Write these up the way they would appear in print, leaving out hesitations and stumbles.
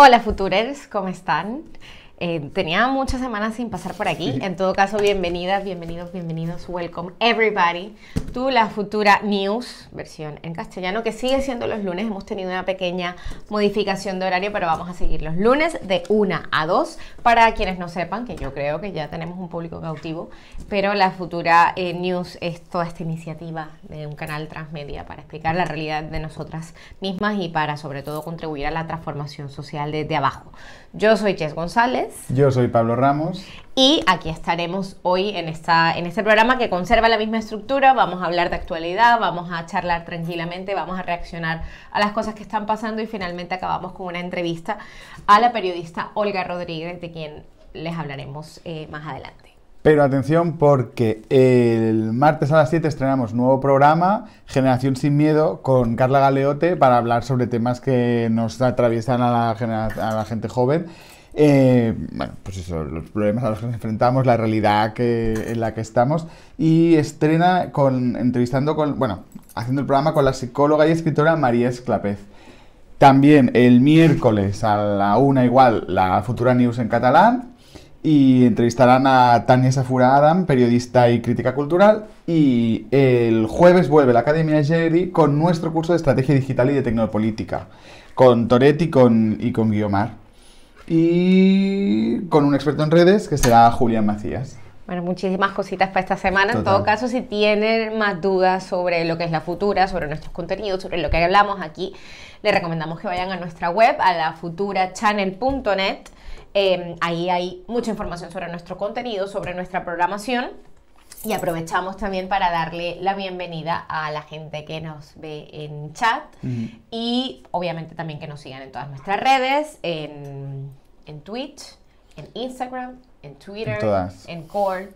Hola Futurers, ¿cómo están? Tenía muchas semanas sin pasar por aquí. En todo caso, bienvenidas, bienvenidos, welcome everybody to La Futura News, versión en castellano, que sigue siendo los lunes. Hemos tenido una pequeña modificación de horario, pero vamos a seguir los lunes de 1 a 2. Para quienes no sepan, que yo creo que ya tenemos un público cautivo, pero La Futura News es toda esta iniciativa de un canal transmedia para explicar la realidad de nosotras mismas y para, sobre todo, contribuir a la transformación social desde abajo. Yo soy Jess González. Yo soy Pablo Ramos. Y aquí estaremos hoy en este programa que conserva la misma estructura. Vamos a hablar de actualidad, vamos a charlar tranquilamente, vamos a reaccionar a las cosas que están pasando y finalmente acabamos con una entrevista a la periodista Olga Rodríguez, de quien les hablaremos más adelante. Pero atención, porque el martes a las 7 estrenamos nuevo programa, Generación Sin Miedo, con Carla Galeote, para hablar sobre temas que nos atraviesan a la gente joven. Bueno, pues eso, los problemas a los que nos enfrentamos, la realidad en la que estamos, y estrena haciendo el programa con la psicóloga y escritora María Esclapez. También el miércoles a la 1 igual, La Futura News en catalán, y entrevistarán a Tania Safura Adam, periodista y crítica cultural, y el jueves vuelve la Academia Geri con nuestro curso de Estrategia Digital y de Tecnopolítica, con Toret y con Guiomar. Y con un experto en redes que será Julián Macías. Bueno, muchísimas cositas para esta semana. Total. En todo caso, si tienen más dudas sobre lo que es La Futura, sobre nuestros contenidos, sobre lo que hablamos aquí, les recomendamos que vayan a nuestra web, a lafuturachannel.net. Ahí hay mucha información sobre nuestro contenido, sobre nuestra programación. Y aprovechamos también para darle la bienvenida a la gente que nos ve en chat y obviamente también que nos sigan en todas nuestras redes, en Twitch, en Instagram, en Twitter, en Court,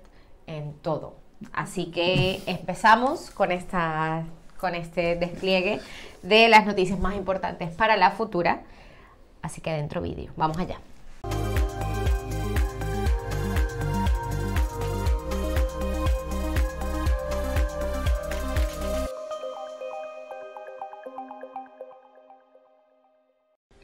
en todo. Así que empezamos con este despliegue de las noticias más importantes para La Futura. Así que adentro vídeo. Vamos allá.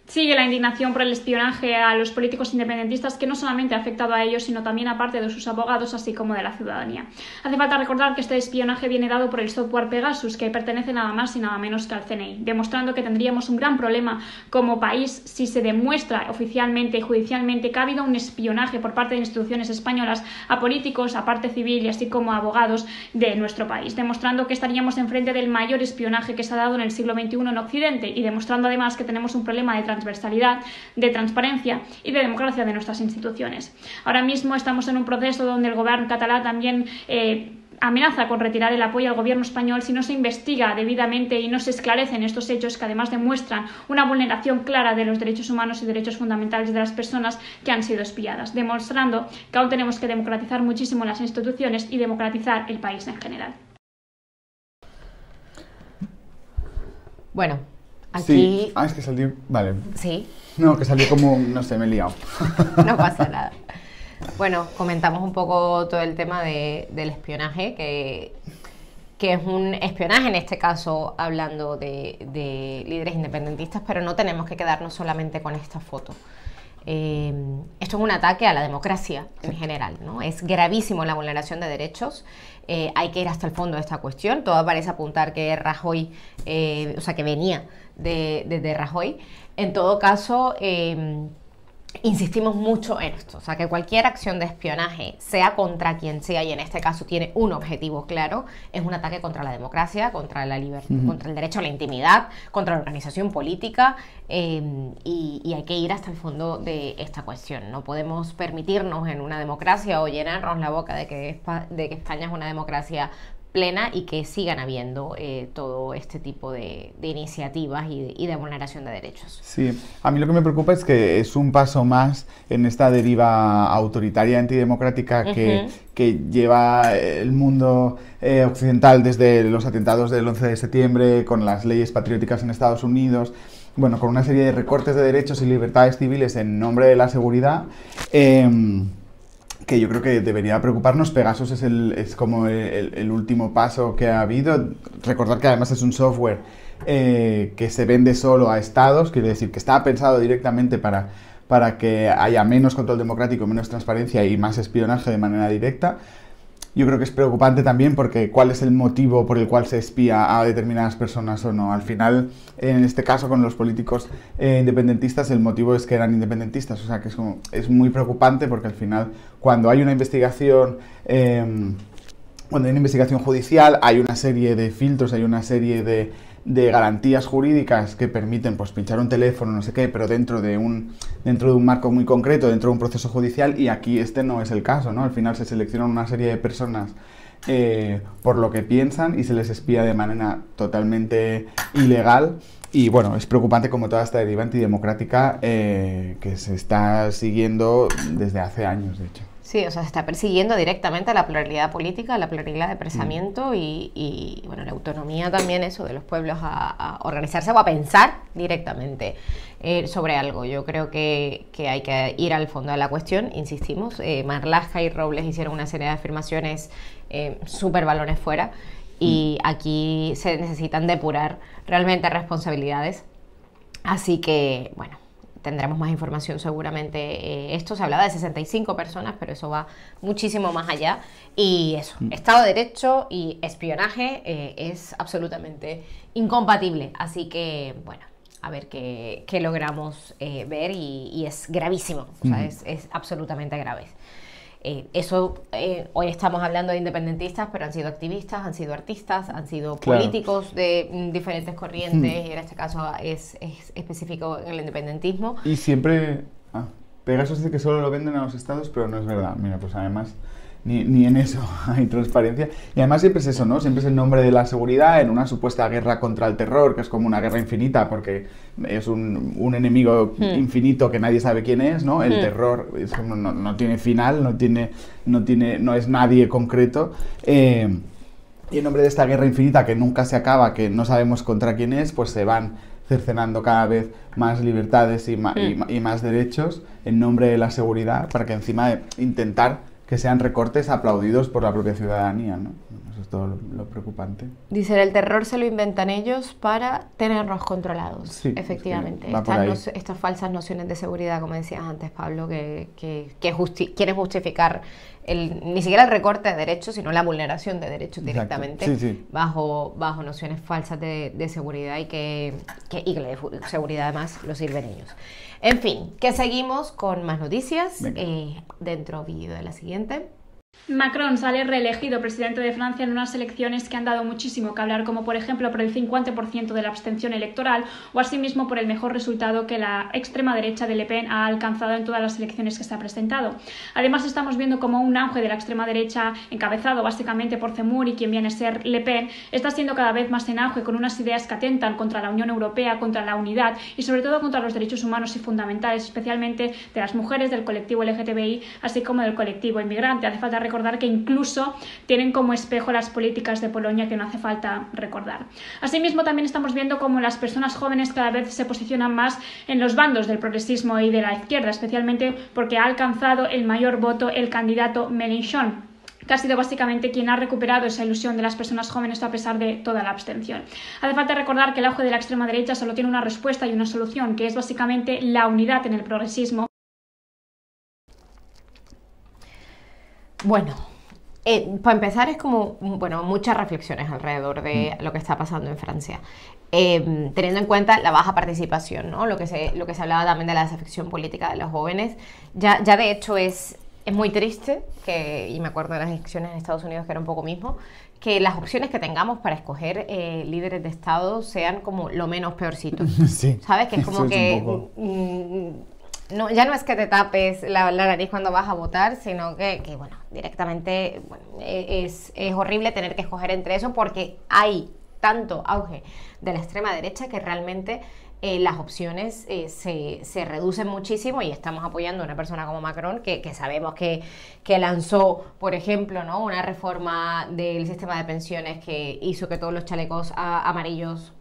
Sigue la indignación por el espionaje a los políticos independentistas, que no solamente ha afectado a ellos, sino también a parte de sus abogados, así como de la ciudadanía. Hace falta recordar que este espionaje viene dado por el software Pegasus, que pertenece nada más y nada menos que al CNI, demostrando que tendríamos un gran problema como país si se demuestra oficialmente y judicialmente que ha habido un espionaje por parte de instituciones españolas a políticos, a parte civil y así como a abogados de nuestro país, demostrando que estaríamos enfrente del mayor espionaje que se ha dado en el siglo XXI en Occidente y demostrando además que tenemos un problema de transversalidad, de transparencia y de democracia de nuestras instituciones. Ahora mismo estamos en un proceso donde el gobierno catalán también amenaza con retirar el apoyo al gobierno español si no se investiga debidamente y no se esclarecen estos hechos que además demuestran una vulneración clara de los derechos humanos y derechos fundamentales de las personas que han sido espiadas, demostrando que aún tenemos que democratizar muchísimo las instituciones y democratizar el país en general. Bueno, aquí... Sí. Es que salió... Vale. Sí. No, que salió como... No sé, me he liado. No pasa nada. Bueno, comentamos un poco todo el tema del espionaje, que es un espionaje, en este caso, hablando de líderes independentistas, pero no tenemos que quedarnos solamente con esta foto. Esto es un ataque a la democracia en general, ¿no? Es gravísimo la vulneración de derechos. Hay que ir hasta el fondo de esta cuestión. Todo parece apuntar que Rajoy, que venía de Rajoy. En todo caso, insistimos mucho en esto, o sea, que cualquier acción de espionaje, sea contra quien sea, y en este caso tiene un objetivo claro, es un ataque contra la democracia, contra la libertad, contra el derecho a la intimidad, contra la organización política, y hay que ir hasta el fondo de esta cuestión. No podemos permitirnos en una democracia o llenarnos la boca de que España es una democracia plena y que sigan habiendo todo este tipo de iniciativas y de vulneración de derechos. Sí, a mí lo que me preocupa es que es un paso más en esta deriva autoritaria antidemocrática que lleva el mundo occidental desde los atentados del 11 de septiembre, con las leyes patrióticas en Estados Unidos, bueno, con una serie de recortes de derechos y libertades civiles en nombre de la seguridad, que yo creo que debería preocuparnos. Pegasus es como el último paso que ha habido. Recordar que además es un software que se vende solo a estados, quiere decir que estaba pensado directamente para que haya menos control democrático, menos transparencia y más espionaje de manera directa. Yo creo que es preocupante también porque ¿cuál es el motivo por el cual se espía a determinadas personas o no? Al final, en este caso con los políticos independentistas, el motivo es que eran independentistas. O sea, que es muy preocupante porque al final, cuando hay una investigación judicial, hay una serie de filtros, hay una serie de garantías jurídicas que permiten pues pinchar un teléfono, no sé qué, pero dentro de un marco muy concreto, dentro de un proceso judicial, y aquí este no es el caso, ¿no? Al final se seleccionan una serie de personas por lo que piensan y se les espía de manera totalmente ilegal. Y bueno, es preocupante como toda esta deriva antidemocrática que se está siguiendo desde hace años, de hecho. Sí, o sea, se está persiguiendo directamente la pluralidad política, la pluralidad de pensamiento y bueno, la autonomía también, eso de los pueblos a organizarse o a pensar directamente sobre algo. Yo creo que hay que ir al fondo de la cuestión, insistimos. Marlaska y Robles hicieron una serie de afirmaciones súper balones fuera y aquí se necesitan depurar realmente responsabilidades. Así que, bueno, tendremos más información seguramente. Esto se hablaba de 65 personas, pero eso va muchísimo más allá. Y eso, Estado de Derecho y espionaje es absolutamente incompatible. Así que, bueno, a ver qué logramos ver y es gravísimo. O sea, es absolutamente grave. Hoy estamos hablando de independentistas, pero han sido activistas, han sido artistas, han sido políticos de diferentes corrientes, y en este caso es específico en el independentismo. Y siempre... Pegasus dice que solo lo venden a los estados, pero no es verdad. Mira, pues además... Ni en eso hay transparencia. Y además siempre es eso, ¿no? Siempre es el nombre de la seguridad en una supuesta guerra contra el terror, que es como una guerra infinita, porque es un enemigo infinito que nadie sabe quién es, ¿no? El terror no tiene final, no es nadie concreto. Y en nombre de esta guerra infinita que nunca se acaba, que no sabemos contra quién es, pues se van cercenando cada vez más libertades y más derechos en nombre de la seguridad, para que encima de intentar que sean recortes aplaudidos por la propia ciudadanía, ¿no? Eso es todo lo preocupante. Dice, el terror se lo inventan ellos para tenernos controlados. Sí, efectivamente. Estas falsas nociones de seguridad, como decías antes, Pablo, que quieren justificar ni siquiera el recorte de derechos, sino la vulneración de derechos directamente, bajo nociones falsas de seguridad y la de seguridad además lo sirven ellos. En fin, que seguimos con más noticias dentro vídeo de la siguiente. Macron sale reelegido presidente de Francia en unas elecciones que han dado muchísimo que hablar, como por ejemplo por el 50% de la abstención electoral o asimismo por el mejor resultado que la extrema derecha de Le Pen ha alcanzado en todas las elecciones que se ha presentado. Además estamos viendo como un auge de la extrema derecha, encabezado básicamente por Zemmour y quien viene a ser Le Pen, está siendo cada vez más en auge, con unas ideas que atentan contra la Unión Europea, contra la unidad y sobre todo contra los derechos humanos y fundamentales, especialmente de las mujeres, del colectivo LGTBI, así como del colectivo inmigrante. Hace falta recordar que incluso tienen como espejo las políticas de Polonia, que no hace falta recordar. Asimismo, también estamos viendo cómo las personas jóvenes cada vez se posicionan más en los bandos del progresismo y de la izquierda, especialmente porque ha alcanzado el mayor voto el candidato Mélenchon, que ha sido básicamente quien ha recuperado esa ilusión de las personas jóvenes a pesar de toda la abstención. Hace falta recordar que el auge de la extrema derecha solo tiene una respuesta y una solución, que es básicamente la unidad en el progresismo. Bueno, para empezar es como, muchas reflexiones alrededor de lo que está pasando en Francia. Teniendo en cuenta la baja participación, ¿no? Lo que se hablaba también de la desafección política de los jóvenes. Ya de hecho es muy triste, y me acuerdo de las elecciones en Estados Unidos que era un poco mismo, que las opciones que tengamos para escoger líderes de Estado sean como lo menos peorcito. Sí, ¿sabes? Que es como que... No, ya no es que te tapes la nariz cuando vas a votar, sino que directamente es horrible tener que escoger entre eso, porque hay tanto auge de la extrema derecha que realmente las opciones se reducen muchísimo, y estamos apoyando a una persona como Macron que sabemos que lanzó, por ejemplo, ¿no? una reforma del sistema de pensiones que hizo que todos los chalecos amarillos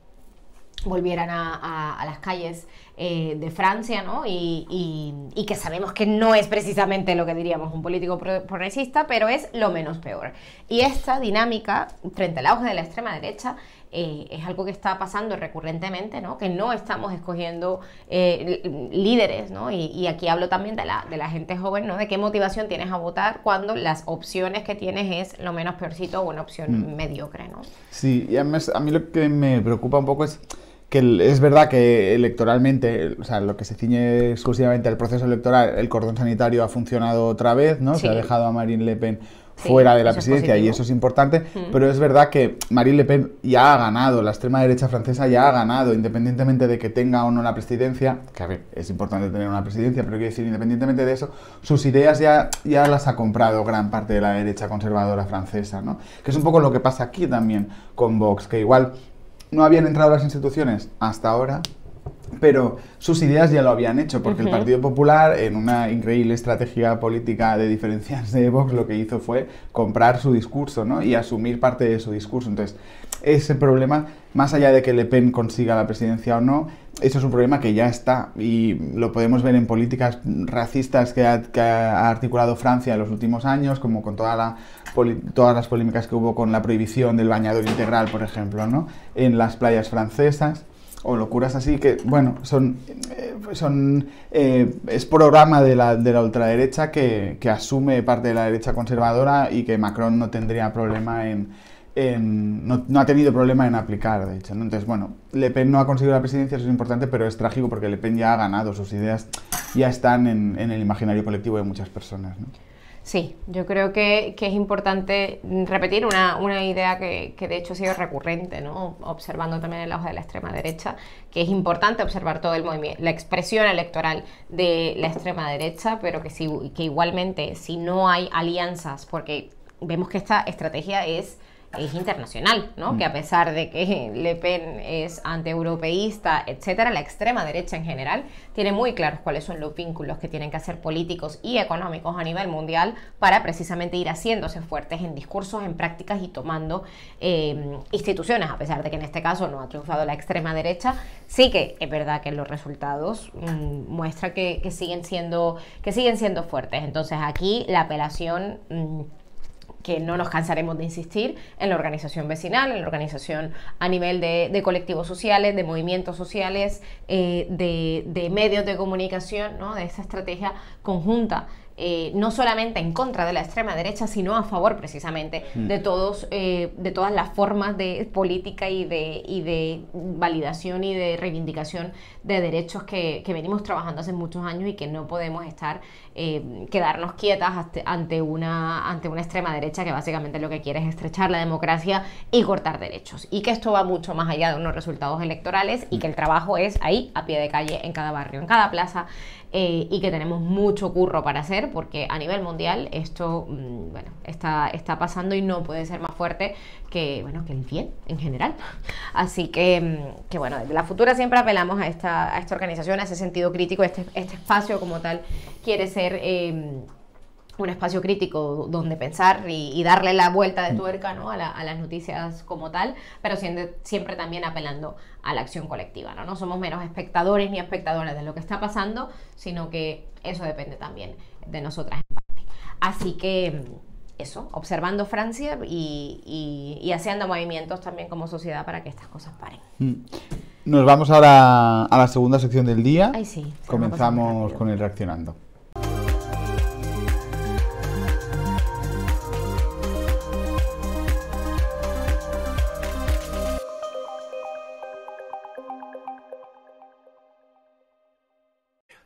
volvieran a las calles de Francia, ¿no? Y que sabemos que no es precisamente lo que diríamos un político progresista, pero es lo menos peor. Y esta dinámica frente al auge de la extrema derecha es algo que está pasando recurrentemente, ¿no? Que no estamos escogiendo líderes, ¿no? Y aquí hablo también de la gente joven, ¿no? De qué motivación tienes a votar cuando las opciones que tienes es lo menos peorcito o una opción mediocre, ¿no? Sí, y además a mí lo que me preocupa un poco es que es verdad que electoralmente, o sea, lo que se ciñe exclusivamente al proceso electoral, el cordón sanitario ha funcionado otra vez, ¿no? Sí. Se ha dejado a Marine Le Pen fuera de la presidencia y eso es importante, pero es verdad que Marine Le Pen ya ha ganado, la extrema derecha francesa ya ha ganado, independientemente de que tenga o no la presidencia, que a ver, es importante tener una presidencia, pero quiero decir, independientemente de eso, sus ideas ya las ha comprado gran parte de la derecha conservadora francesa, ¿no? Que es un poco lo que pasa aquí también con Vox, que igual no habían entrado a las instituciones hasta ahora, pero sus ideas ya lo habían hecho, porque el Partido Popular, en una increíble estrategia política de diferenciarse de Vox, lo que hizo fue comprar su discurso, ¿no? Y asumir parte de su discurso. Entonces, ese problema, más allá de que Le Pen consiga la presidencia o no, eso es un problema que ya está, y lo podemos ver en políticas racistas que ha articulado Francia en los últimos años, como con todas las polémicas que hubo con la prohibición del bañador integral, por ejemplo, ¿no? En las playas francesas, o locuras así que, bueno, es programa de la ultraderecha que asume parte de la derecha conservadora y que Macron no tendría problema no ha tenido problema en aplicar, de hecho, ¿no? Entonces, bueno, Le Pen no ha conseguido la presidencia, eso es importante, pero es trágico porque Le Pen ya ha ganado, sus ideas ya están en el imaginario colectivo de muchas personas, ¿no? Sí, yo creo que es importante repetir una idea que de hecho ha sido recurrente, ¿no? Observando también el auge de la extrema derecha, que es importante observar todo el movimiento, la expresión electoral de la extrema derecha, pero que igualmente si no hay alianzas, porque vemos que esta estrategia es internacional, ¿no? Que a pesar de que Le Pen es antieuropeísta, etcétera, la extrema derecha en general tiene muy claros cuáles son los vínculos que tienen que hacer políticos y económicos a nivel mundial para precisamente ir haciéndose fuertes en discursos, en prácticas y tomando instituciones, a pesar de que en este caso no ha triunfado la extrema derecha. Sí que es verdad que los resultados muestran que siguen siendo fuertes. Entonces aquí la apelación que no nos cansaremos de insistir en la organización vecinal, en la organización a nivel de colectivos sociales, de movimientos sociales, de medios de comunicación, ¿no? De esa estrategia conjunta, no solamente en contra de la extrema derecha, sino a favor precisamente de todas las formas de política y de validación y de reivindicación de derechos que venimos trabajando hace muchos años y que no podemos quedarnos quietas ante una extrema derecha que básicamente lo que quiere es estrechar la democracia y cortar derechos, y que esto va mucho más allá de unos resultados electorales y que el trabajo es ahí, a pie de calle, en cada barrio, en cada plaza, y que tenemos mucho curro para hacer, porque a nivel mundial esto está pasando y no puede ser más fuerte que el bien en general. Así que bueno, desde La Futura siempre apelamos a esta organización, a ese sentido crítico. Este espacio como tal quiere ser un espacio crítico donde pensar y darle la vuelta de tuerca, ¿no? a las noticias como tal, pero siempre también apelando a la acción colectiva, ¿no? No somos menos espectadores ni espectadoras de lo que está pasando, sino que eso depende también de nosotras en parte. Así que eso, observando Francia y haciendo movimientos también como sociedad para que estas cosas paren. Nos vamos ahora a la segunda sección del día. Ay, sí, comenzamos con el Reaccionando.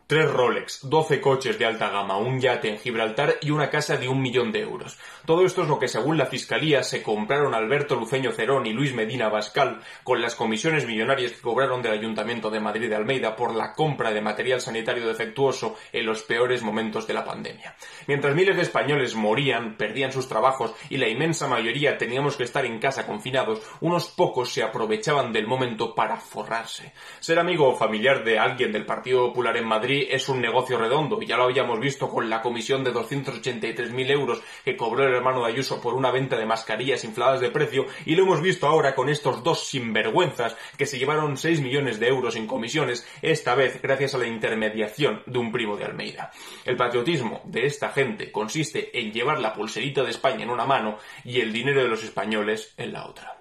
Tres Rolex, 12 coches de alta gama, un yate en Gibraltar y una casa de 1 millón de euros. Todo esto es lo que, según la Fiscalía, se compraron Alberto Luceño Cerón y Luis Medina Bascal con las comisiones millonarias que cobraron del Ayuntamiento de Madrid de Almeida por la compra de material sanitario defectuoso en los peores momentos de la pandemia. Mientras miles de españoles morían, perdían sus trabajos y la inmensa mayoría teníamos que estar en casa confinados, unos pocos se aprovechaban del momento para forrarse. Ser amigo o familiar de alguien del Partido Popular en Madrid es un negocio redondo, y ya lo habíamos visto con la comisión de 283.000 euros que cobró el hermano de Ayuso por una venta de mascarillas infladas de precio, y lo hemos visto ahora con estos dos sinvergüenzas que se llevaron 6 millones de euros en comisiones, esta vez gracias a la intermediación de un primo de Almeida. El patriotismo de esta gente consiste en llevar la pulserita de España en una mano y el dinero de los españoles en la otra.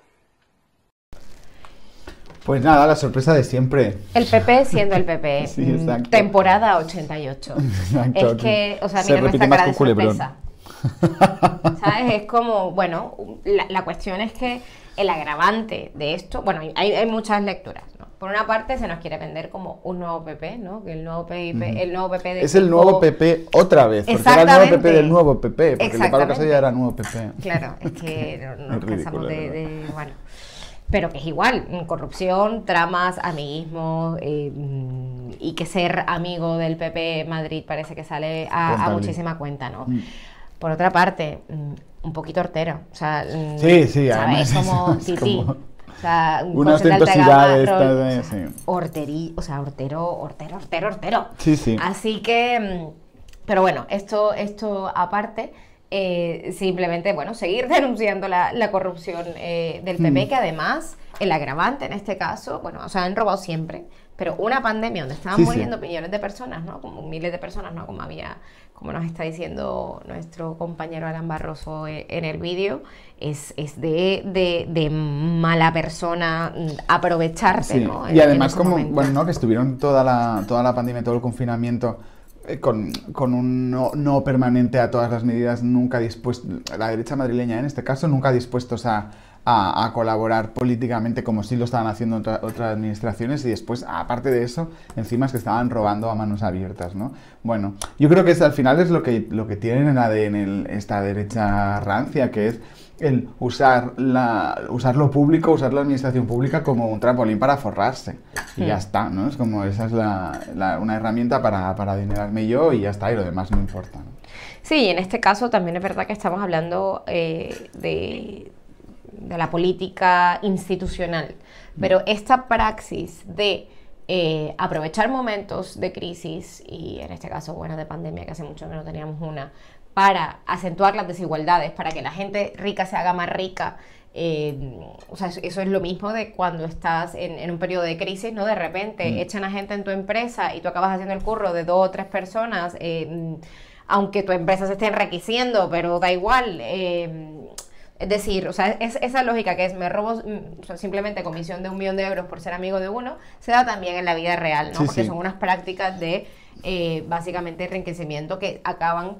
Pues nada, la sorpresa de siempre. El PP siendo el PP. Sí, exacto. Temporada 88. Exacto. Es que, o sea, Se mira repite nuestra más cara que de Culebrón. sorpresa. ¿Sabes? Es como, bueno, la cuestión es que el agravante de esto, bueno, hay muchas lecturas, ¿no? Por una parte se nos quiere vender como un nuevo PP, ¿no? Que el nuevo PP, el nuevo PP de Es el nuevo PP otra vez, porque era el nuevo PP del nuevo PP, porque el de Pablo Casado ya era nuevo PP. Claro, es que nos Es cansamos ridículo, bueno, pero que es igual, corrupción, tramas, amiguismo, y que ser amigo del PP Madrid parece que sale a Rentable. muchísima cuenta, ¿no? Por otra parte, un poquito hortero, o sea, Sí, ¿sabes? además Como es tití. como O sea, una coche de alta ostentosidad gama, de esta rol, de- o sea, sí. o sea, hortero. Sí, sí. Así que, pero bueno, esto aparte, simplemente, bueno, seguir denunciando la corrupción del PP, que además, el agravante en este caso, bueno, o sea, han robado siempre, pero una pandemia donde estaban Sí, sí. muriendo millones de personas, ¿no? Como miles de personas, ¿no? Como nos está diciendo nuestro compañero Alan Barroso en el vídeo, es de mala persona aprovecharte, Sí, ¿no? y además esos como, momentos. bueno, ¿no? Que estuvieron toda la pandemia, todo el confinamiento con un no permanente a todas las medidas, nunca dispuestos, la derecha madrileña en este caso, nunca dispuestos a colaborar políticamente como sí lo estaban haciendo otras administraciones, y después, aparte de eso, encima es que estaban robando a manos abiertas, ¿no? Bueno, yo creo que al final es lo que tienen en ADN esta derecha rancia, que es el usar lo público, usar la administración pública como un trampolín para forrarse. Y ya está, ¿no? Es como esa es una herramienta para adinerarme yo y ya está, y lo demás no importa, ¿no? Sí, en este caso también es verdad que estamos hablando de la política institucional, pero esta praxis de aprovechar momentos de crisis, y en este caso, bueno, de pandemia, que hace mucho que no teníamos una, para acentuar las desigualdades, para que la gente rica se haga más rica. O sea, eso es lo mismo de cuando estás en un periodo de crisis, ¿no? De repente echan a gente en tu empresa y tú acabas haciendo el curro de 2 o 3 personas, aunque tu empresa se esté enriqueciendo, pero da igual. Es decir, o sea, esa lógica que es me robo o sea, simplemente comisión de 1 millón de euros por ser amigo de uno, se da también en la vida real, ¿no? Sí, Porque sí. son unas prácticas de básicamente enriquecimiento que acaban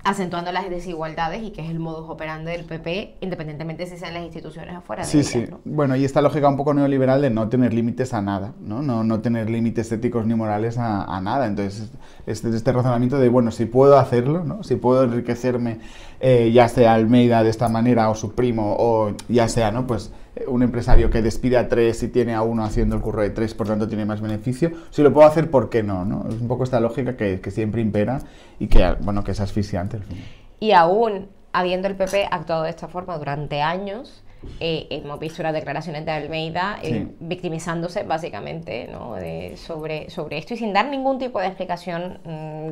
acentuando las desigualdades, y que es el modus operandi del PP, independientemente si sean las instituciones afuera de Sí, ellas, sí. ¿no? Bueno, y esta lógica un poco neoliberal de no tener límites a nada, ¿no? No tener límites éticos ni morales a nada. Entonces, este razonamiento de, bueno, si puedo hacerlo, ¿no? Si puedo enriquecerme, ya sea Almeida de esta manera o su primo, o ya sea, ¿no? Pues un empresario que despide a 3 y tiene a 1 haciendo el curro de 3, por tanto tiene más beneficio. Si lo puedo hacer, ¿por qué no? ¿No? Es un poco esta lógica que siempre impera y que, bueno, que es asfixiante al final. Y aún habiendo el PP actuado de esta forma durante años, hemos visto las declaraciones de Almeida Sí. victimizándose básicamente, ¿no? sobre esto, y sin dar ningún tipo de explicación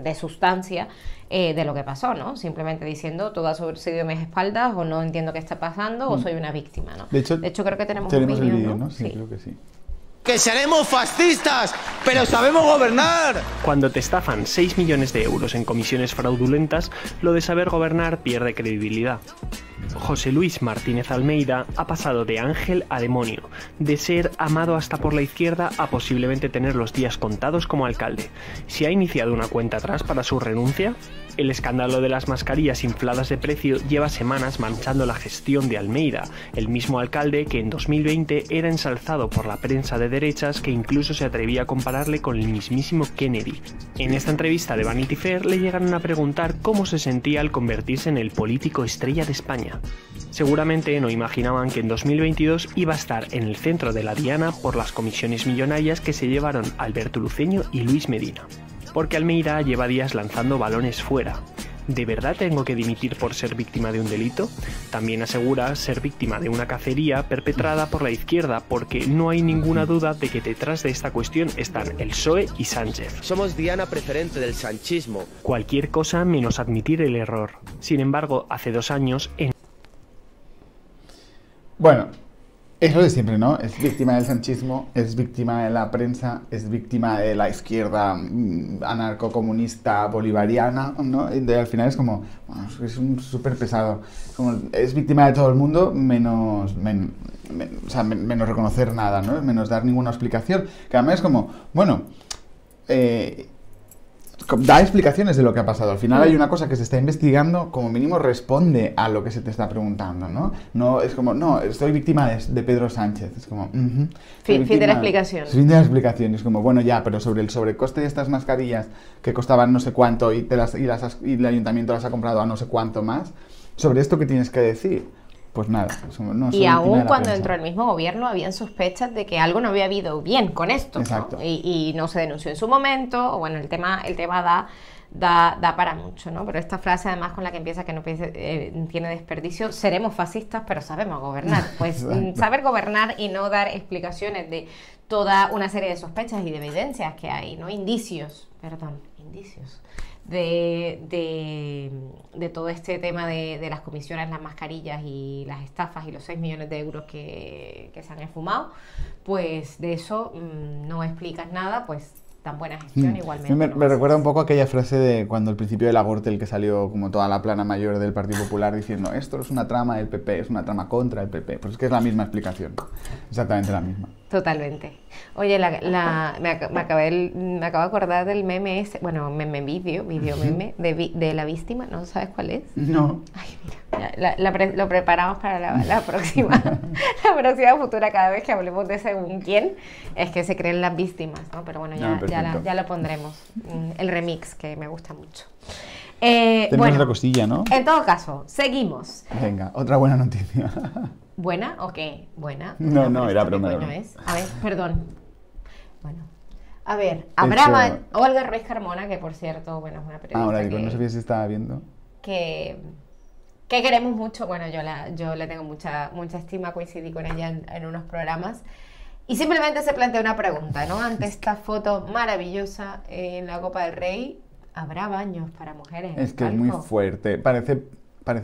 de sustancia de lo que pasó, ¿no? Simplemente diciendo todo ha sucedido a mis espaldas, o no entiendo qué está pasando, o soy una víctima, ¿no? De hecho, creo que tenemos el un vídeo, vídeo, ¿no? ¿no? Sí, creo que sí. ¡Que seremos fascistas! ¡Pero sabemos gobernar! Cuando te estafan 6 millones de euros en comisiones fraudulentas, lo de saber gobernar pierde credibilidad. José Luis Martínez Almeida ha pasado de ángel a demonio, de ser amado hasta por la izquierda a posiblemente tener los días contados como alcalde. ¿Se ha iniciado una cuenta atrás para su renuncia? El escándalo de las mascarillas infladas de precio lleva semanas manchando la gestión de Almeida, el mismo alcalde que en 2020 era ensalzado por la prensa de derechas, que incluso se atrevía a compararle con el mismísimo Kennedy. En esta entrevista de Vanity Fair le llegaron a preguntar cómo se sentía al convertirse en el político estrella de España. Seguramente no imaginaban que en 2022 iba a estar en el centro de la diana por las comisiones millonarias que se llevaron Alberto Luceño y Luis Medina. Porque Almeida lleva días lanzando balones fuera. ¿De verdad tengo que dimitir por ser víctima de un delito? También asegura ser víctima de una cacería perpetrada por la izquierda, porque no hay ninguna duda de que detrás de esta cuestión están el PSOE y Sánchez. Somos diana preferente del sanchismo. Cualquier cosa menos admitir el error. Sin embargo, hace 2 años, en Bueno, Es lo de siempre, ¿no? Es víctima del sanchismo, es víctima de la prensa, es víctima de la izquierda anarcocomunista bolivariana, ¿no? Y al final es como, bueno, es un súper pesado. Es víctima de todo el mundo, menos reconocer nada, ¿no? Menos dar ninguna explicación. Que además es como, bueno, da explicaciones de lo que ha pasado. Al final hay una cosa que se está investigando, como mínimo responde a lo que se te está preguntando, ¿no? No es como, no, estoy víctima de Pedro Sánchez. Es como, fin de la explicación. Fin de la explicación. Es como, bueno, ya, pero sobre el sobrecoste de estas mascarillas que costaban no sé cuánto y el ayuntamiento las ha comprado a no sé cuánto más, sobre esto, ¿qué tienes que decir? Pues nada. No y aún cuando entró el mismo gobierno habían sospechas de que algo no había habido bien con esto, exacto, ¿no? Y no se denunció en su momento, o bueno, el tema da para mucho, ¿no? Pero esta frase además con la que empieza, que no tiene desperdicio, seremos fascistas pero sabemos gobernar. Pues saber gobernar y no dar explicaciones de toda una serie de sospechas y de evidencias que hay, ¿no? Indicios de todo este tema de las comisiones, las mascarillas y las estafas y los 6 millones de euros que se han esfumado, pues de eso no explicas nada, pues tan buena gestión igualmente. Me recuerda un poco aquella frase de cuando al principio de la Gürtel, que salió como toda la plana mayor del Partido Popular diciendo esto es una trama del PP, es una trama contra el PP. Pues es que es la misma explicación, exactamente la misma. Totalmente. Oye, me acabo de acordar del meme ese, bueno, video meme de la víctima, ¿no sabes cuál es? No. Ay, mira, lo preparamos para la próxima, la próxima futura, cada vez que hablemos de según quién, es que se creen las víctimas, ¿no? Pero bueno, ya lo pondremos, el remix, que me gusta mucho. Tenemos otra cosilla, ¿no? En todo caso, seguimos. Venga, otra buena noticia. ¿Buena o qué? ¿Buena? No, era broma. A ver, perdón. Bueno, a ver, habrá Olga Ruiz Carmona, que por cierto, bueno, es una periodista ahora digo, no sabía si estaba viendo. Que queremos mucho, bueno, yo le tengo mucha estima, coincidí con ella en unos programas. Y simplemente se plantea una pregunta, ¿no? Ante esta foto maravillosa en la Copa del Rey, ¿habrá baños para mujeres en el palco? Es muy fuerte, parece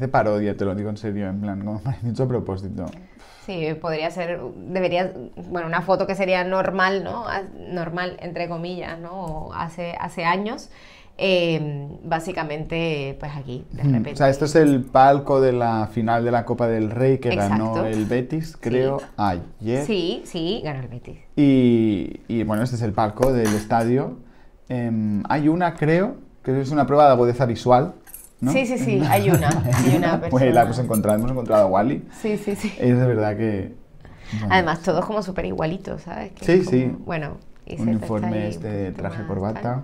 parodia, te lo digo en serio, en plan, como dicho a propósito. Sí, una foto que sería normal, ¿no? Normal, entre comillas, ¿no? Hace años, básicamente, pues aquí, de repente. O sea, esto es el palco de la final de la Copa del Rey que ganó el Betis, creo, ayer. Sí, ganó el Betis. Y bueno, este es el palco del estadio. Hay una, creo, que es una prueba de agudeza visual, ¿no? Sí, hay una persona. Pues la hemos encontrado a Wally. Sí. Es de verdad que... Bueno, además, todos como súper igualitos, ¿sabes? Sí. Bueno, un uniforme de traje corbata.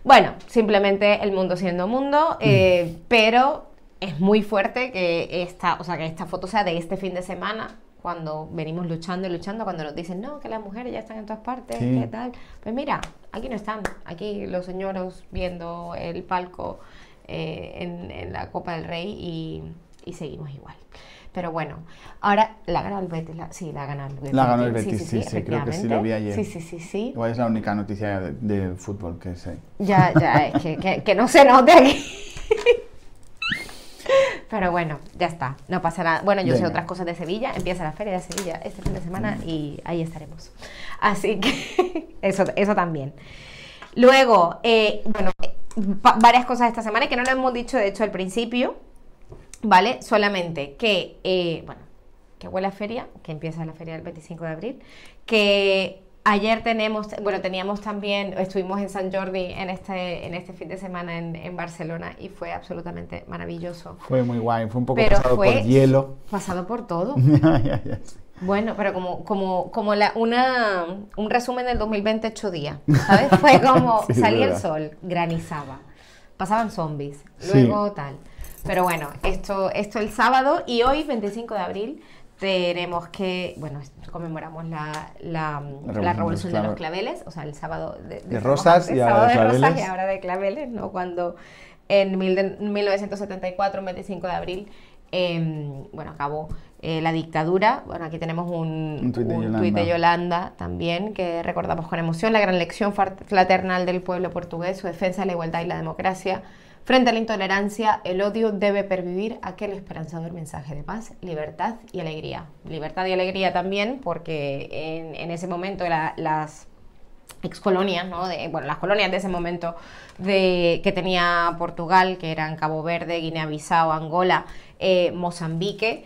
Bueno, simplemente el mundo siendo mundo, pero es muy fuerte que esta foto sea de este fin de semana, cuando venimos luchando, cuando nos dicen, no, que las mujeres ya están en todas partes, ¿qué tal? Pues mira, aquí no están, aquí los señoros viendo el palco en la Copa del Rey y seguimos igual. Pero bueno, ahora la ganó el Betis, la ganó el Betis. La ganó el Betis, sí, creo que sí lo vi ayer. Sí. Igual es la única noticia de fútbol que sé. Ya, es que no se note aquí. Pero bueno, ya está, no pasa nada. Bueno, yo sé otras cosas de Sevilla, empieza la Feria de Sevilla este fin de semana y ahí estaremos. Así que eso también. Luego, varias cosas esta semana y que no lo hemos dicho, de hecho, al principio, ¿vale? Solamente que, que huele a feria, que empieza la feria del 25 de abril, que... Ayer teníamos también, estuvimos en Sant Jordi en este fin de semana en Barcelona y fue absolutamente maravilloso. Fue muy guay, fue un poco pasado por hielo. Pasado por todo. Ya, sí. Bueno, pero como un resumen del 2020 8 días, ¿sabes? Fue como salía el sol, granizaba, pasaban zombies, luego tal. Pero bueno, esto el sábado y hoy, 25 de abril, tenemos que, conmemoramos la revolución de los claveles, o sea, el sábado de rosas y ahora de claveles. Y ahora de claveles, ¿no? Cuando en 1974, el 25 de abril, acabó la dictadura. Bueno, aquí tenemos un tuit de Yolanda también, que recordamos con emoción: la gran lección fraternal del pueblo portugués, su defensa de la igualdad y la democracia, Frente a la intolerancia, el odio debe pervivir aquel esperanzador mensaje de paz, libertad y alegría. Libertad y alegría también porque en ese momento las excolonias, ¿no? Las colonias de ese momento que tenía Portugal, que eran Cabo Verde, Guinea-Bissau, Angola, Mozambique,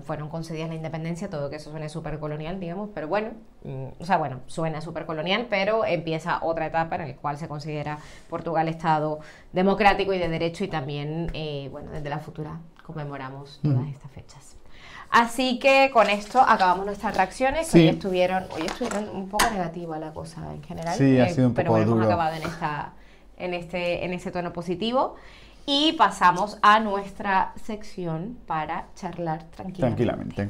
fueron concedidas la independencia, todo que eso suene súper colonial, digamos, pero suena súper colonial, pero empieza otra etapa en la cual se considera Portugal Estado democrático y de derecho, y también, desde la Futura conmemoramos todas estas fechas. Así que con esto acabamos nuestras reacciones, que hoy estuvieron un poco negativa la cosa en general, sí, ha sido un poco pero duro. hemos acabado en este tono positivo. Y pasamos a nuestra sección para charlar tranquilamente.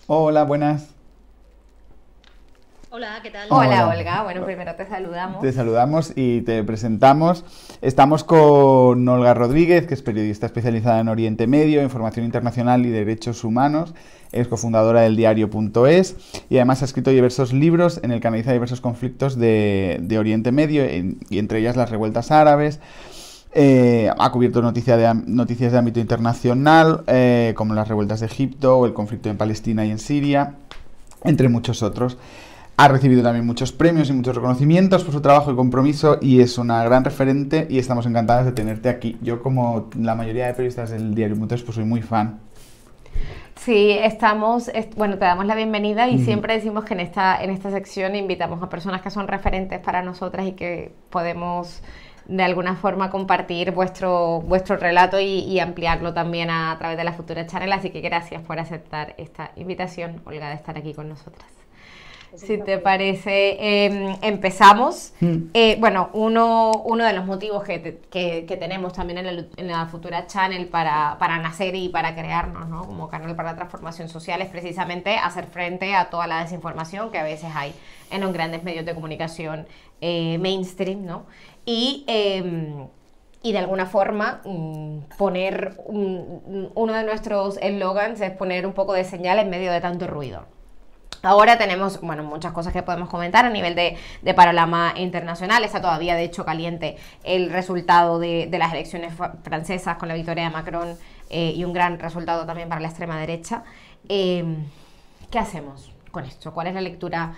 Hola, buenas. Hola, ¿qué tal? Hola, Olga. Bueno, primero te saludamos. Te saludamos y te presentamos. Estamos con Olga Rodríguez, que es periodista especializada en Oriente Medio, información internacional y derechos humanos. Es cofundadora del diario.es y además ha escrito diversos libros en el que analiza diversos conflictos de Oriente Medio, y entre ellas las revueltas árabes. Ha cubierto noticias de ámbito internacional, como las revueltas de Egipto o el conflicto en Palestina y en Siria, entre muchos otros. Ha recibido también muchos premios y muchos reconocimientos por su trabajo y compromiso, y es una gran referente, y estamos encantadas de tenerte aquí. Yo, como la mayoría de periodistas del diario.es, pues soy muy fan. Sí, te damos la bienvenida, y siempre decimos que en esta sección invitamos a personas que son referentes para nosotras y que podemos de alguna forma compartir vuestro relato y ampliarlo también a través de la Futura Channel. Así que gracias por aceptar esta invitación, Olga, de estar aquí con nosotras. Si te parece, empezamos. Uno de los motivos que tenemos también en la Futura Channel para nacer y para crearnos, ¿no?, como canal para la transformación social, es precisamente hacer frente a toda la desinformación que a veces hay en los grandes medios de comunicación mainstream, ¿no? Y de alguna forma poner uno de nuestros eslogans es poner un poco de señal en medio de tanto ruido. Ahora tenemos, muchas cosas que podemos comentar a nivel de panorama internacional. Está todavía, de hecho, caliente el resultado de las elecciones francesas con la victoria de Macron, y un gran resultado también para la extrema derecha. ¿Qué hacemos con esto? ¿Cuál es la lectura,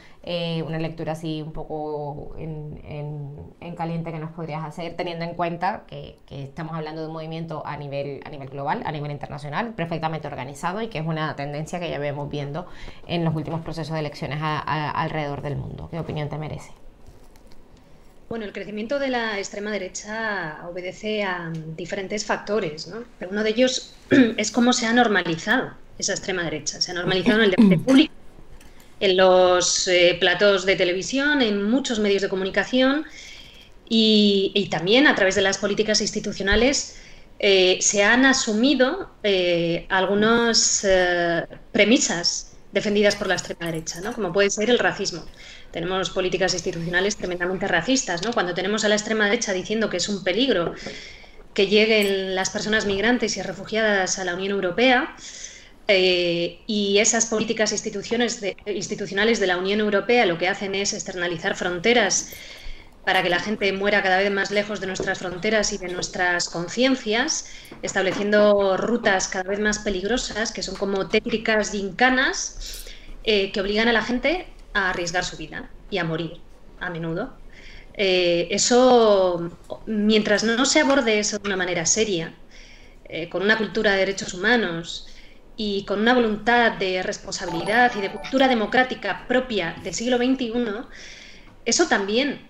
una lectura así un poco en caliente que nos podrías hacer, teniendo en cuenta que estamos hablando de un movimiento a nivel global, a nivel internacional, perfectamente organizado, y que es una tendencia que ya vemos viendo en los últimos procesos de elecciones alrededor del mundo? ¿Qué opinión te merece? Bueno, el crecimiento de la extrema derecha obedece a diferentes factores, ¿no? Pero uno de ellos es cómo se ha normalizado esa extrema derecha. Se ha normalizado en el debate público, en los platós de televisión, en muchos medios de comunicación, y también a través de las políticas institucionales se han asumido algunas premisas defendidas por la extrema derecha, ¿no?, como puede ser el racismo. Tenemos políticas institucionales tremendamente racistas, ¿no? Cuando tenemos a la extrema derecha diciendo que es un peligro que lleguen las personas migrantes y refugiadas a la Unión Europea, y esas políticas institucionales de la Unión Europea lo que hacen es externalizar fronteras para que la gente muera cada vez más lejos de nuestras fronteras y de nuestras conciencias, estableciendo rutas cada vez más peligrosas, que son como técnicas gincanas, que obligan a la gente a arriesgar su vida y a morir, a menudo. Eso, mientras no se aborde eso de una manera seria, con una cultura de derechos humanos y con una voluntad de responsabilidad y de cultura democrática propia del siglo XXI, eso también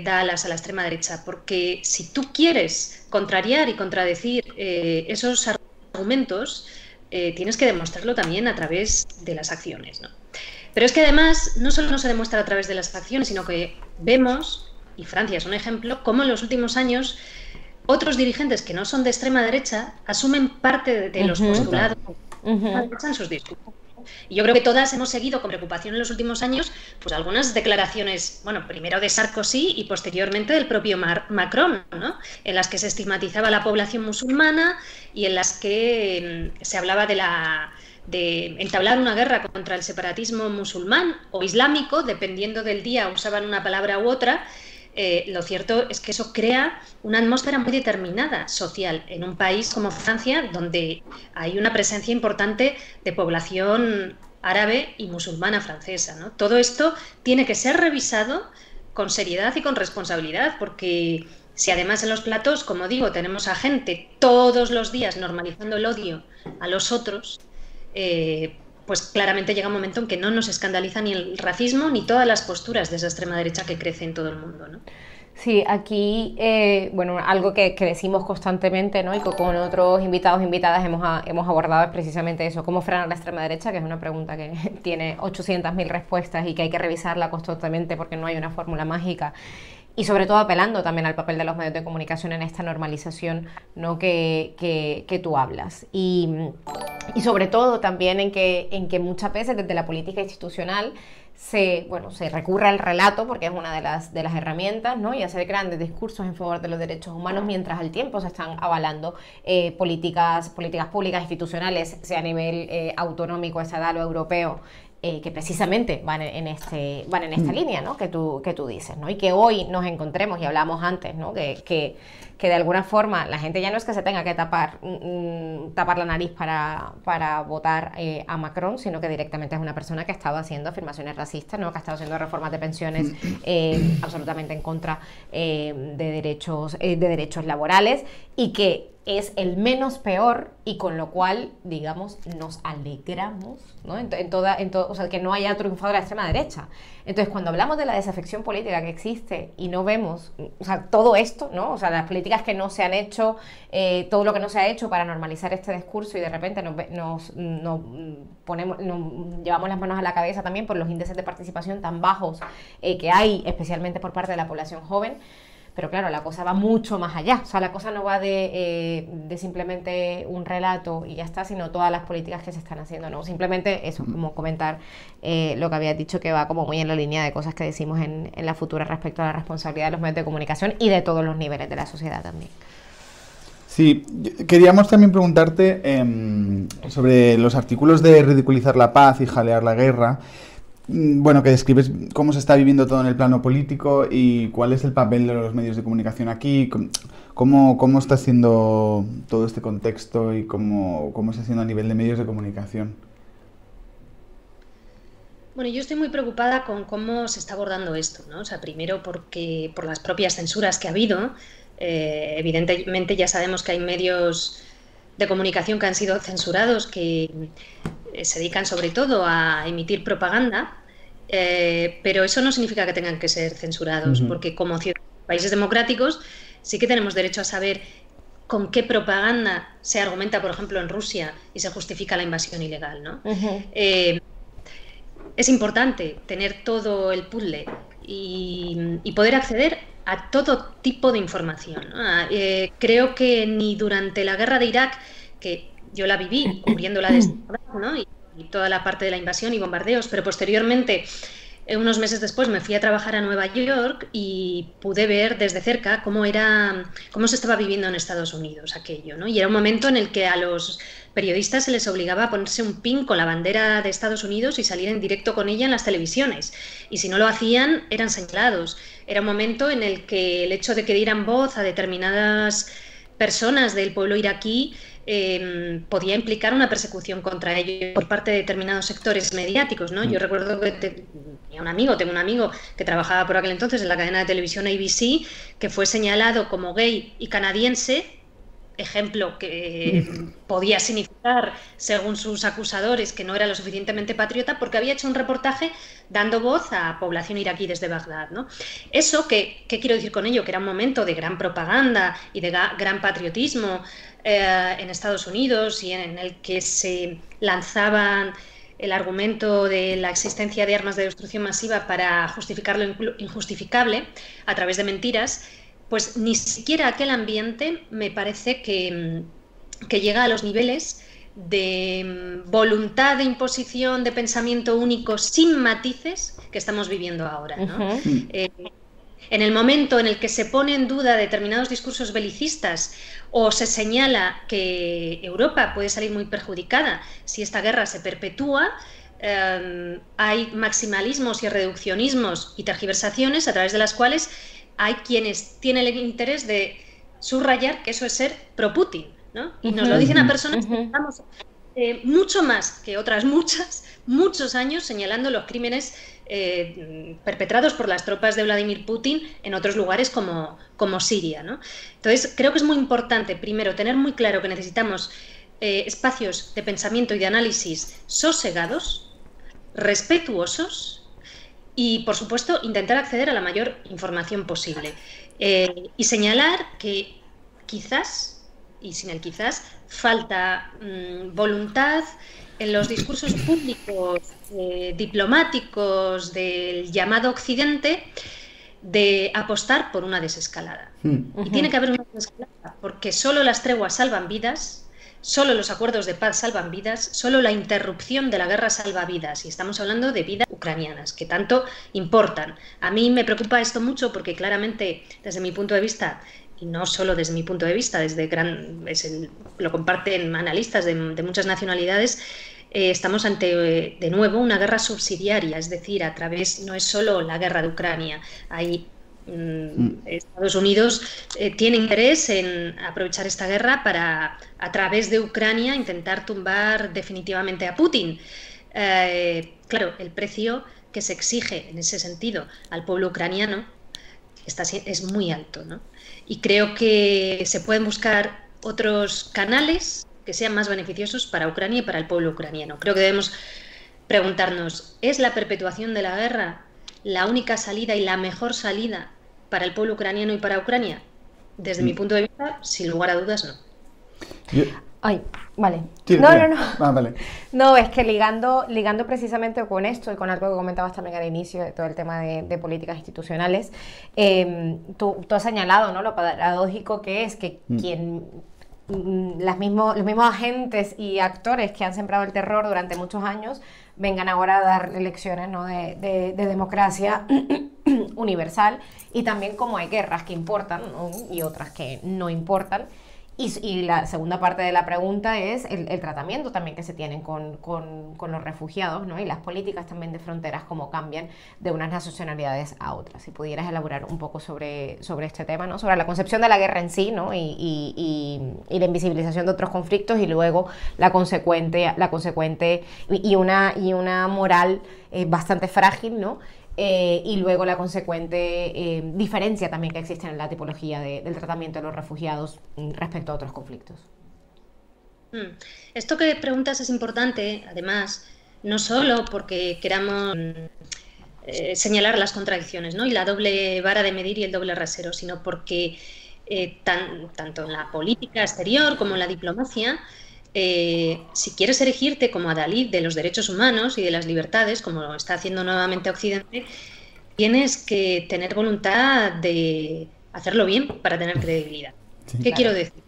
da alas a la extrema derecha, porque si tú quieres contrariar y contradecir esos argumentos, tienes que demostrarlo también a través de las acciones, ¿no? Pero es que además no solo no se demuestra a través de las acciones, sino que vemos, y Francia es un ejemplo, cómo en los últimos años otros dirigentes que no son de extrema derecha asumen parte de los postulados en sus discursos. Y yo creo que todas hemos seguido con preocupación en los últimos años pues algunas declaraciones, bueno, primero de Sarkozy y posteriormente del propio Macron, ¿no? En las que se estigmatizaba a la población musulmana y en las que se hablaba de entablar una guerra contra el separatismo musulmán o islámico, dependiendo del día usaban una palabra u otra. Lo cierto es que eso crea una atmósfera muy determinada social en un país como Francia, donde hay una presencia importante de población árabe y musulmana francesa, ¿no? Todo esto tiene que ser revisado con seriedad y con responsabilidad, porque si además en los platos, como digo, tenemos a gente todos los días normalizando el odio a los otros, pues claramente llega un momento en que no nos escandaliza ni el racismo ni todas las posturas de esa extrema derecha que crece en todo el mundo, ¿no? Sí, aquí, bueno, algo que decimos constantemente, ¿no? Y que con otros invitados e invitadas hemos abordado es precisamente eso, cómo frenar la extrema derecha, que es una pregunta que tiene 800.000 respuestas y que hay que revisarla constantemente porque no hay una fórmula mágica. Y sobre todo apelando también al papel de los medios de comunicación en esta normalización, ¿no? que tú hablas. Y sobre todo también en que muchas veces desde la política institucional se recurre al relato, porque es una de las herramientas, ¿no? Y hacer grandes discursos en favor de los derechos humanos, mientras al tiempo se están avalando políticas públicas institucionales, sea a nivel autonómico, estatal o europeo, que precisamente van en esta línea, ¿no? que tú dices, ¿no? Y que hoy nos encontremos, y hablamos antes, ¿no? que de alguna forma la gente ya no es que se tenga que tapar la nariz para votar a Macron, sino que directamente es una persona que ha estado haciendo afirmaciones racistas, ¿no? Que ha estado haciendo reformas de pensiones absolutamente en contra de derechos laborales, y que es el menos peor, y con lo cual, digamos, nos alegramos, ¿no? O sea, que no haya triunfado la extrema derecha. Entonces, cuando hablamos de la desafección política que existe y no vemos, o sea, todo esto, ¿no? O sea, las políticas que no se han hecho, todo lo que no se ha hecho para normalizar este discurso, y de repente nos llevamos las manos a la cabeza también por los índices de participación tan bajos que hay, especialmente por parte de la población joven. Pero claro, la cosa va mucho más allá. O sea, la cosa no va de simplemente un relato y ya está, sino todas las políticas que se están haciendo, ¿no? Simplemente eso, como comentar lo que había dicho, que va como muy en la línea de cosas que decimos en la futura respecto a la responsabilidad de los medios de comunicación y de todos los niveles de la sociedad también. Sí, queríamos también preguntarte sobre los artículos de ridiculizar la paz y jalear la guerra. Bueno, que describes cómo se está viviendo todo en el plano político y cuál es el papel de los medios de comunicación aquí, cómo está siendo todo este contexto y cómo está siendo a nivel de medios de comunicación. Bueno, yo estoy muy preocupada con cómo se está abordando esto, ¿no? O sea, primero porque por las propias censuras que ha habido, evidentemente ya sabemos que hay medios de comunicación que han sido censurados, que se dedican sobre todo a emitir propaganda, pero eso no significa que tengan que ser censurados, porque como países democráticos sí que tenemos derecho a saber con qué propaganda se argumenta, por ejemplo, en Rusia y se justifica la invasión ilegal, ¿no? Es importante tener todo el puzzle y poder acceder a todo tipo de información, ¿no? Creo que ni durante la guerra de Irak, que yo la viví cubriéndola desde, ¿no? y toda la parte de la invasión y bombardeos, pero posteriormente, unos meses después, me fui a trabajar a Nueva York y pude ver desde cerca cómo se estaba viviendo en Estados Unidos aquello, ¿no? Y era un momento en el que a los periodistas se les obligaba a ponerse un pin con la bandera de Estados Unidos y salir en directo con ella en las televisiones, y si no lo hacían eran señalados. Era un momento en el que el hecho de que dieran voz a determinadas personas del pueblo iraquí podía implicar una persecución contra ellos por parte de determinados sectores mediáticos, ¿no? Yo recuerdo que tengo un amigo que trabajaba por aquel entonces en la cadena de televisión ABC, que fue señalado como gay y canadiense, ejemplo que podía significar, según sus acusadores, que no era lo suficientemente patriota, porque había hecho un reportaje dando voz a población iraquí desde Bagdad, ¿no? Eso, ¿qué quiero decir con ello? Que era un momento de gran propaganda y de gran patriotismo en Estados Unidos, y en el que se lanzaban el argumento de la existencia de armas de destrucción masiva para justificar lo injustificable a través de mentiras. Pues ni siquiera aquel ambiente me parece que llega a los niveles de voluntad de imposición de pensamiento único sin matices que estamos viviendo ahora, ¿no? En el momento en el que se pone en duda determinados discursos belicistas o se señala que Europa puede salir muy perjudicada si esta guerra se perpetúa, hay maximalismos y reduccionismos y tergiversaciones a través de las cuales hay quienes tienen el interés de subrayar que eso es ser pro-Putin, ¿no? Y nos lo dicen a personas que estamos mucho más que otras muchos años señalando los crímenes perpetrados por las tropas de Vladimir Putin en otros lugares como Siria, ¿no? Entonces, creo que es muy importante, primero, tener muy claro que necesitamos espacios de pensamiento y de análisis sosegados, respetuosos y, por supuesto, intentar acceder a la mayor información posible. Y señalar que quizás, y sin el quizás, falta voluntad en los discursos públicos diplomáticos del llamado Occidente de apostar por una desescalada. Y tiene que haber una desescalada porque solo las treguas salvan vidas, solo los acuerdos de paz salvan vidas, solo la interrupción de la guerra salva vidas. Y estamos hablando de vidas ucranianas, que tanto importan. A mí me preocupa esto mucho porque claramente, desde mi punto de vista, y no solo desde mi punto de vista, lo comparten analistas de muchas nacionalidades, estamos ante, de nuevo, una guerra subsidiaria, es decir, no es solo la guerra de Ucrania, hay Estados Unidos tiene interés en aprovechar esta guerra para, a través de Ucrania, intentar tumbar definitivamente a Putin. Claro, el precio que se exige en ese sentido al pueblo ucraniano es muy alto, ¿no? Y creo que se pueden buscar otros canales que sean más beneficiosos para Ucrania y para el pueblo ucraniano. Creo que debemos preguntarnos, ¿es la perpetuación de la guerra la única salida y la mejor salida para el pueblo ucraniano y para Ucrania? Desde mi punto de vista, sin lugar a dudas, no. Ay, vale. Sí, no. Vale. No, es que ligando precisamente con esto y con algo que comentabas también al inicio de todo el tema de políticas institucionales, tú has señalado, ¿no?, lo paradójico que es que los mismos agentes y actores que han sembrado el terror durante muchos años vengan ahora a dar lecciones, ¿no?, de democracia universal, y también como hay guerras que importan, ¿no?, y otras que no importan. Y la segunda parte de la pregunta es el tratamiento también que se tienen con los refugiados, ¿no?, y las políticas también de fronteras, cómo cambian de unas nacionalidades a otras. Si pudieras elaborar un poco sobre este tema, ¿no?, sobre la concepción de la guerra en sí, ¿no?, y la invisibilización de otros conflictos, y luego la consecuente y una moral bastante frágil, ¿no?, y luego la consecuente diferencia también que existe en la tipología del tratamiento de los refugiados respecto a otros conflictos. Esto que preguntas es importante, además, no solo porque queramos señalar las contradicciones, ¿no?, y la doble vara de medir y el doble rasero, sino porque tanto en la política exterior como en la diplomacia, si quieres erigirte como adalid de los derechos humanos y de las libertades, como lo está haciendo nuevamente Occidente, tienes que tener voluntad de hacerlo bien para tener credibilidad. Sí, ¿qué quiero decir?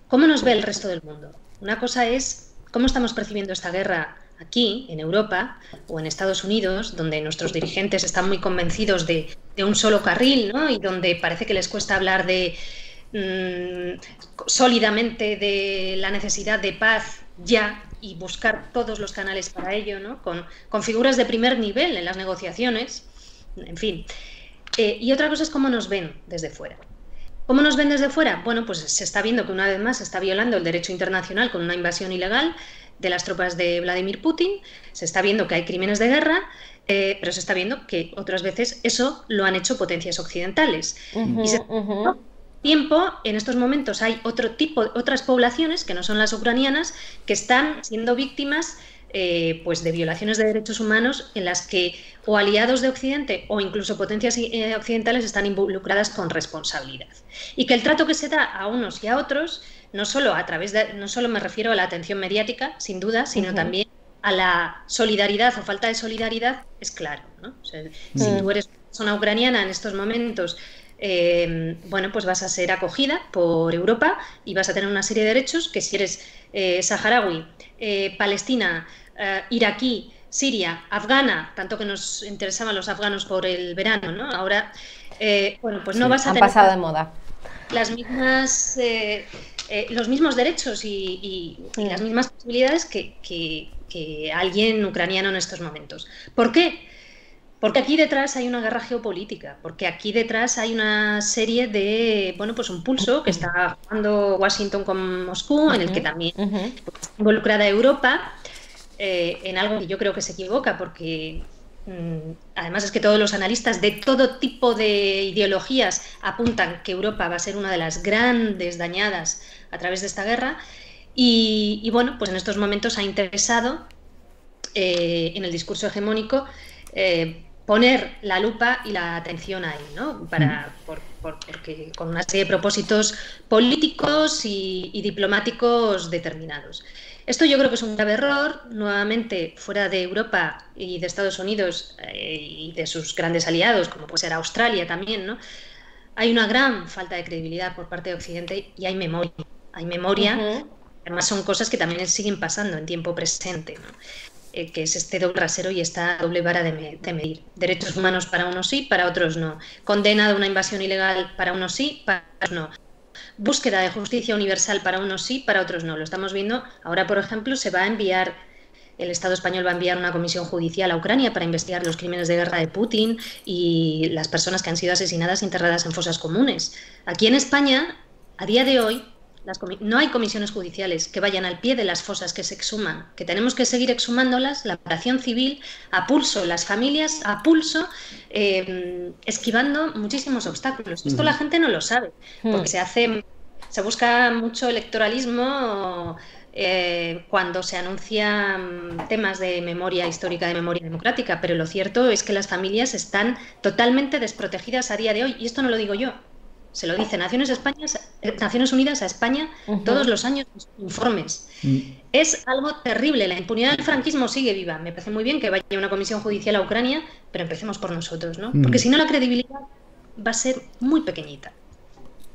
¿Cómo nos ve el resto del mundo? Una cosa es cómo estamos percibiendo esta guerra aquí, en Europa, o en Estados Unidos, donde nuestros dirigentes están muy convencidos de un solo carril, ¿no?, y donde parece que les cuesta hablar sólidamente de la necesidad de paz ya y buscar todos los canales para ello, ¿no?, con figuras de primer nivel en las negociaciones, en fin. Y otra cosa es cómo nos ven desde fuera. ¿Cómo nos ven desde fuera? Bueno, pues se está viendo que una vez más se está violando el derecho internacional con una invasión ilegal de las tropas de Vladimir Putin, se está viendo que hay crímenes de guerra, pero se está viendo que otras veces eso lo han hecho potencias occidentales. Y tiempo, en estos momentos hay otras poblaciones que no son las ucranianas que están siendo víctimas pues de violaciones de derechos humanos en las que o aliados de Occidente o incluso potencias occidentales están involucradas con responsabilidad. Y que el trato que se da a unos y a otros, no solo me refiero a la atención mediática, sin duda, sino también a la solidaridad o falta de solidaridad, es claro, ¿no? O sea, si tú eres una persona ucraniana en estos momentos bueno, pues vas a ser acogida por Europa y vas a tener una serie de derechos que si eres saharaui, palestina, iraquí, siria, afgana, tanto que nos interesaban los afganos por el verano, ¿no? Ahora, bueno, pues no vas a Han tener pasado de moda. las mismas, los mismos derechos y las mismas posibilidades que alguien ucraniano en estos momentos. ¿Por qué? Porque aquí detrás hay una guerra geopolítica, porque aquí detrás hay una serie de, bueno, pues un pulso que está jugando Washington con Moscú, en el que también está involucrada Europa, en algo que yo creo que se equivoca, porque además es que todos los analistas de todo tipo de ideologías apuntan que Europa va a ser una de las grandes dañadas a través de esta guerra, y bueno, pues en estos momentos ha interesado en el discurso hegemónico poner la lupa y la atención ahí, ¿no? Porque con una serie de propósitos políticos y diplomáticos determinados. Esto yo creo que es un grave error, nuevamente fuera de Europa y de Estados Unidos y de sus grandes aliados, como puede ser Australia también, ¿no? Hay una gran falta de credibilidad por parte de Occidente y hay memoria. Hay memoria, además son cosas que también siguen pasando en tiempo presente, ¿no? Que es este doble rasero y esta doble vara de medir. Derechos humanos para unos sí, para otros no. Condena de una invasión ilegal para unos sí, para otros no. Búsqueda de justicia universal para unos sí, para otros no. Lo estamos viendo. Ahora, por ejemplo, el Estado español va a enviar una comisión judicial a Ucrania para investigar los crímenes de guerra de Putin y las personas que han sido asesinadas e enterradas en fosas comunes. Aquí en España, a día de hoy, no hay comisiones judiciales que vayan al pie de las fosas que se exhuman, que tenemos que seguir exhumándolas, la operación civil, a pulso, las familias a pulso, esquivando muchísimos obstáculos. Esto la gente no lo sabe, porque se busca mucho electoralismo cuando se anuncian temas de memoria histórica, de memoria democrática, pero lo cierto es que las familias están totalmente desprotegidas a día de hoy, y esto no lo digo yo. Se lo dice Naciones Unidas a España todos los años en sus informes. Es algo terrible. La impunidad del franquismo sigue viva. Me parece muy bien que vaya una comisión judicial a Ucrania, pero empecemos por nosotros, ¿no? Porque si no, la credibilidad va a ser muy pequeñita.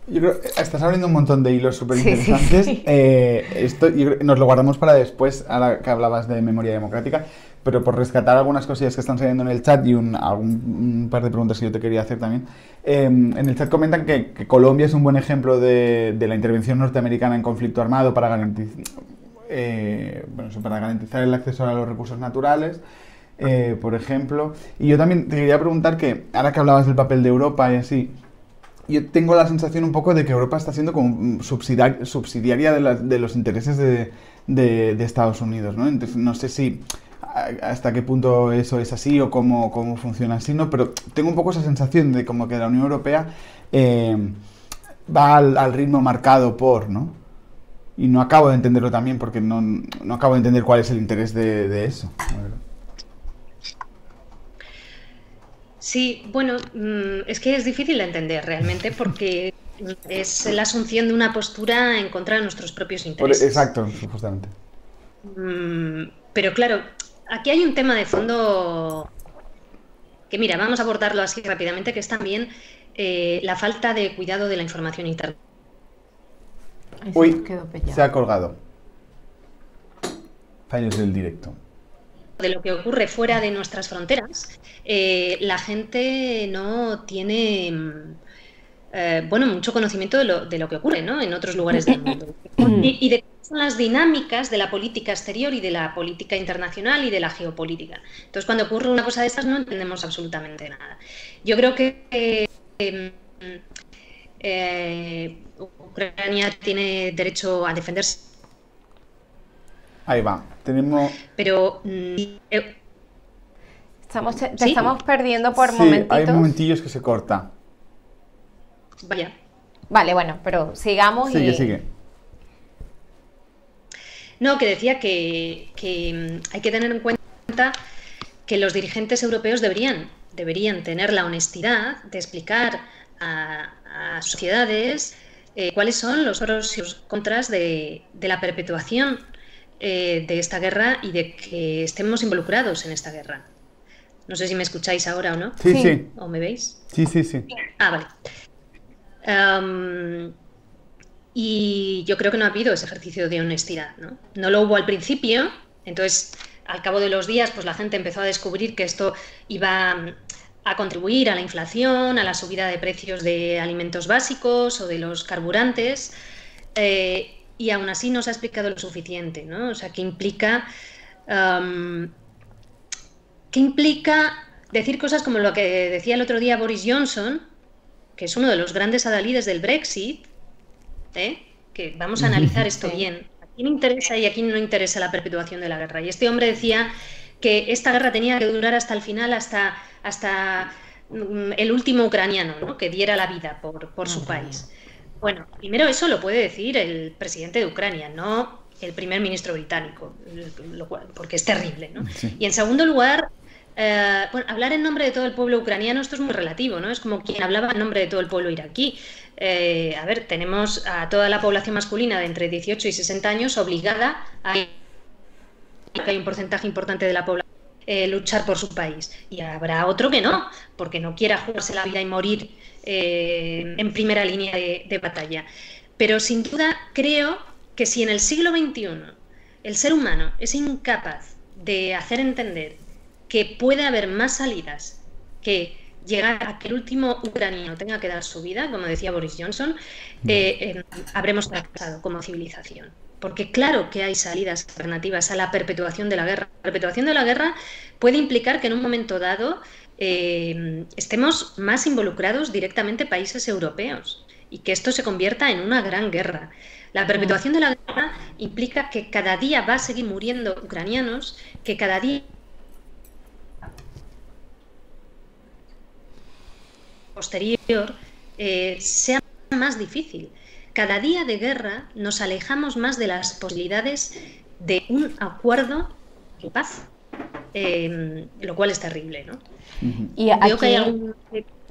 Yo creo que estás abriendo un montón de hilos súper interesantes. Esto nos lo guardamos para después, ahora que hablabas de memoria democrática, pero por rescatar algunas cosillas que están saliendo en el chat y un par de preguntas que yo te quería hacer también. En el chat comentan que Colombia es un buen ejemplo de la intervención norteamericana en conflicto armado para garantizar el acceso a los recursos naturales, por ejemplo. Y yo también te quería preguntar que, ahora que hablabas del papel de Europa y así, yo tengo la sensación un poco de que Europa está siendo como subsidiaria de los intereses de Estados Unidos, ¿no? Entonces, no sé si hasta qué punto eso es así o cómo funciona así, ¿no? Pero tengo un poco esa sensación de como que la Unión Europea va al ritmo marcado ¿no? Y no acabo de entenderlo también porque no acabo de entender cuál es el interés de eso. Sí, bueno, es que es difícil de entender realmente porque es la asunción de una postura en contra de nuestros propios intereses. Exacto, justamente. Pero claro, aquí hay un tema de fondo que, mira, vamos a abordarlo así rápidamente, que es también la falta de cuidado de la información interna. Uy, se ha colgado. Fallos del directo. De lo que ocurre fuera de nuestras fronteras, la gente no tiene mucho conocimiento de lo que ocurre, ¿no? En otros lugares del mundo y de cuáles son las dinámicas de la política exterior y de la política internacional y de la geopolítica. Entonces, cuando ocurre una cosa de estas no entendemos absolutamente nada. Yo creo que Ucrania tiene derecho a defenderse. Ahí va, tenemos... Pero... estamos perdiendo por momentitos. Hay momentillos que se corta. Vaya. Vale, bueno, pero sigamos. Sigue. No, que decía que hay que tener en cuenta que los dirigentes europeos deberían tener la honestidad de explicar a sociedades cuáles son los pros y los contras de la perpetuación de esta guerra y de que estemos involucrados en esta guerra. No sé si me escucháis ahora o no. Sí. ¿O me veis? Sí. Ah, vale. Y yo creo que no ha habido ese ejercicio de honestidad, ¿no? No lo hubo al principio, entonces al cabo de los días pues la gente empezó a descubrir que esto iba a contribuir a la inflación, a la subida de precios de alimentos básicos o de los carburantes, y aún así no se ha explicado lo suficiente, ¿no? O sea, ¿qué implica decir cosas como lo que decía el otro día Boris Johnson, que es uno de los grandes adalides del Brexit, que vamos a analizar esto bien? ¿A quién interesa y a quién no interesa la perpetuación de la guerra? Y este hombre decía que esta guerra tenía que durar hasta el final, hasta el último ucraniano, ¿no?, que diera la vida por su país. Bueno, primero eso lo puede decir el presidente de Ucrania, no el primer ministro británico, porque es terrible, ¿no? Sí. Y en segundo lugar, bueno, hablar en nombre de todo el pueblo ucraniano, esto es muy relativo, ¿no? Es como quien hablaba en nombre de todo el pueblo iraquí. A ver, tenemos a toda la población masculina de entre 18 y 60 años obligada a que hay un porcentaje importante de la población luchar por su país, y habrá otro que no, porque no quiera jugarse la vida y morir en primera línea de batalla. Pero sin duda creo que si en el siglo XXI el ser humano es incapaz de hacer entender que puede haber más salidas que llegar a que el último ucraniano tenga que dar su vida, como decía Boris Johnson, habremos fracasado como civilización. Porque claro que hay salidas alternativas a la perpetuación de la guerra. La perpetuación de la guerra puede implicar que en un momento dado estemos más involucrados directamente países europeos y que esto se convierta en una gran guerra. La perpetuación de la guerra implica que cada día va a seguir muriendo ucranianos, que cada día posterior sea más difícil. Cada día de guerra nos alejamos más de las posibilidades de un acuerdo de paz, lo cual es terrible, ¿no? Y aquí, que hay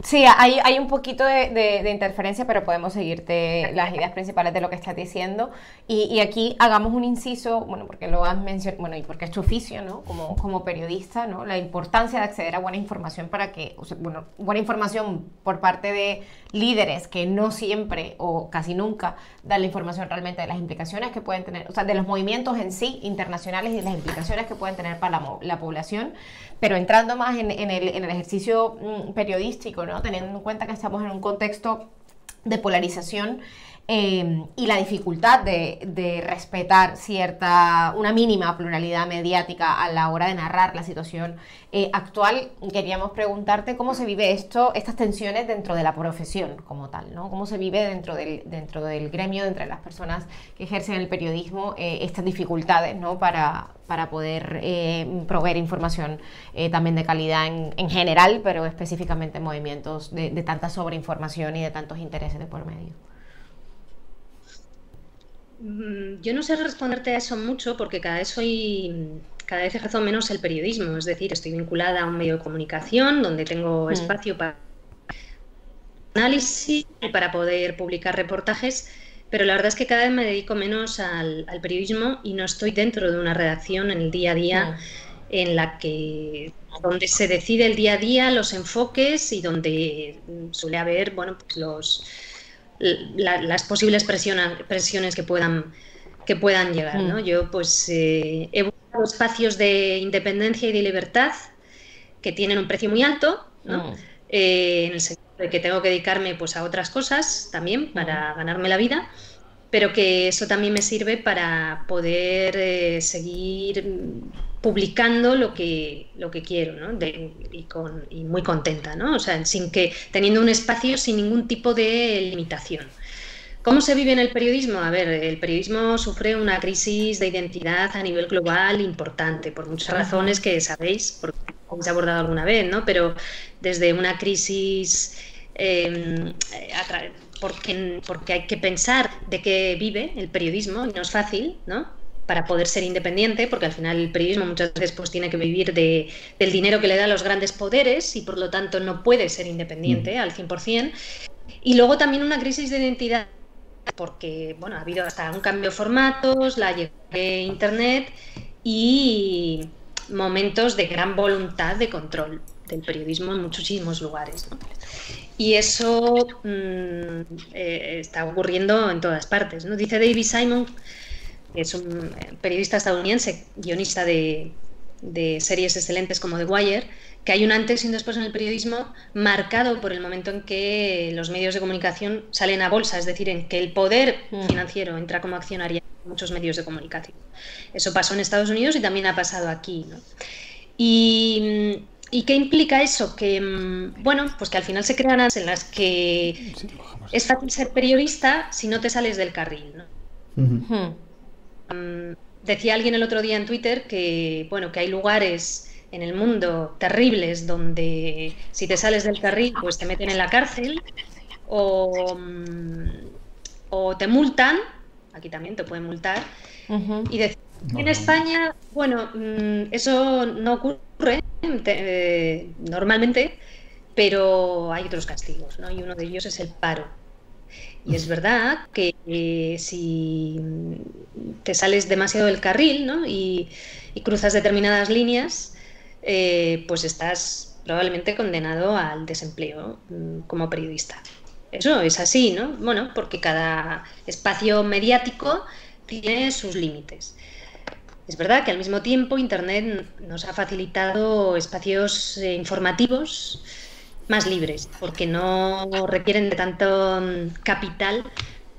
sí, hay un poquito de interferencia, pero podemos seguirte las ideas principales de lo que estás diciendo. Y aquí hagamos un inciso, bueno, porque lo has mencionado, bueno, y porque es tu oficio, ¿no? Como periodista, ¿no? La importancia de acceder a buena información para que, o sea, bueno, buena información por parte de líderes que no siempre o casi nunca dan la información realmente de las implicaciones que pueden tener, o sea, de los movimientos en sí, internacionales, y las implicaciones que pueden tener para la población. Pero entrando más en el ejercicio periodístico, ¿no? Teniendo en cuenta que estamos en un contexto de polarización y la dificultad de respetar una mínima pluralidad mediática a la hora de narrar la situación actual, queríamos preguntarte cómo se vive estas tensiones dentro de la profesión como tal, ¿no? Cómo se vive dentro del gremio, entre las personas que ejercen el periodismo, estas dificultades, ¿no? para poder proveer información también de calidad en general, pero específicamente en movimientos de tanta sobreinformación y de tantos intereses de por medio. Yo no sé responderte a eso mucho porque cada vez ejerzo menos el periodismo, es decir, estoy vinculada a un medio de comunicación donde tengo espacio para análisis y para poder publicar reportajes, pero la verdad es que cada vez me dedico menos al periodismo y no estoy dentro de una redacción en el día a día en la que donde se decide el día a día, los enfoques y donde suele haber, bueno, pues las posibles presiones que puedan llegar, ¿no? Yo pues he buscado espacios de independencia y de libertad que tienen un precio muy alto, ¿no? En el sentido de que tengo que dedicarme pues a otras cosas también para ganarme la vida, pero que eso también me sirve para poder seguir publicando lo que quiero, ¿no? Y muy contenta, ¿no? O sea, teniendo un espacio sin ningún tipo de limitación. ¿Cómo se vive en el periodismo? A ver, el periodismo sufre una crisis de identidad a nivel global importante, por muchas razones que sabéis, porque habéis abordado alguna vez, ¿no? Pero desde una crisis porque hay que pensar de qué vive el periodismo, y no es fácil, ¿no? Para poder ser independiente, porque al final el periodismo muchas veces pues tiene que vivir del dinero que le da a los grandes poderes y por lo tanto no puede ser independiente al 100%. Y luego también una crisis de identidad, porque bueno, ha habido hasta un cambio de formatos, la llegada de Internet y momentos de gran voluntad de control del periodismo en muchísimos lugares, ¿no? Y eso está ocurriendo en todas partes, ¿no? Dice David Simon, que es un periodista estadounidense, guionista de series excelentes como The Wire, que hay un antes y un después en el periodismo marcado por el momento en que los medios de comunicación salen a bolsa, es decir, en que el poder financiero entra como accionaria en muchos medios de comunicación. Eso pasó en Estados Unidos y también ha pasado aquí, ¿no? ¿Y qué implica eso? Que, bueno, pues que al final se crean en las que es fácil ser periodista si no te sales del carril, ¿no? Decía alguien el otro día en Twitter que, bueno, que hay lugares en el mundo terribles donde si te sales del carril pues te meten en la cárcel o te multan, aquí también te pueden multar, y decía, en España, bueno, eso no ocurre normalmente, pero hay otros castigos, ¿no? Y uno de ellos es el paro. Y es verdad que si te sales demasiado del carril, ¿no? y cruzas determinadas líneas, pues estás probablemente condenado al desempleo como periodista. Eso es así, ¿no? Bueno, porque cada espacio mediático tiene sus límites. Es verdad que al mismo tiempo Internet nos ha facilitado espacios informativos más libres, porque no requieren de tanto capital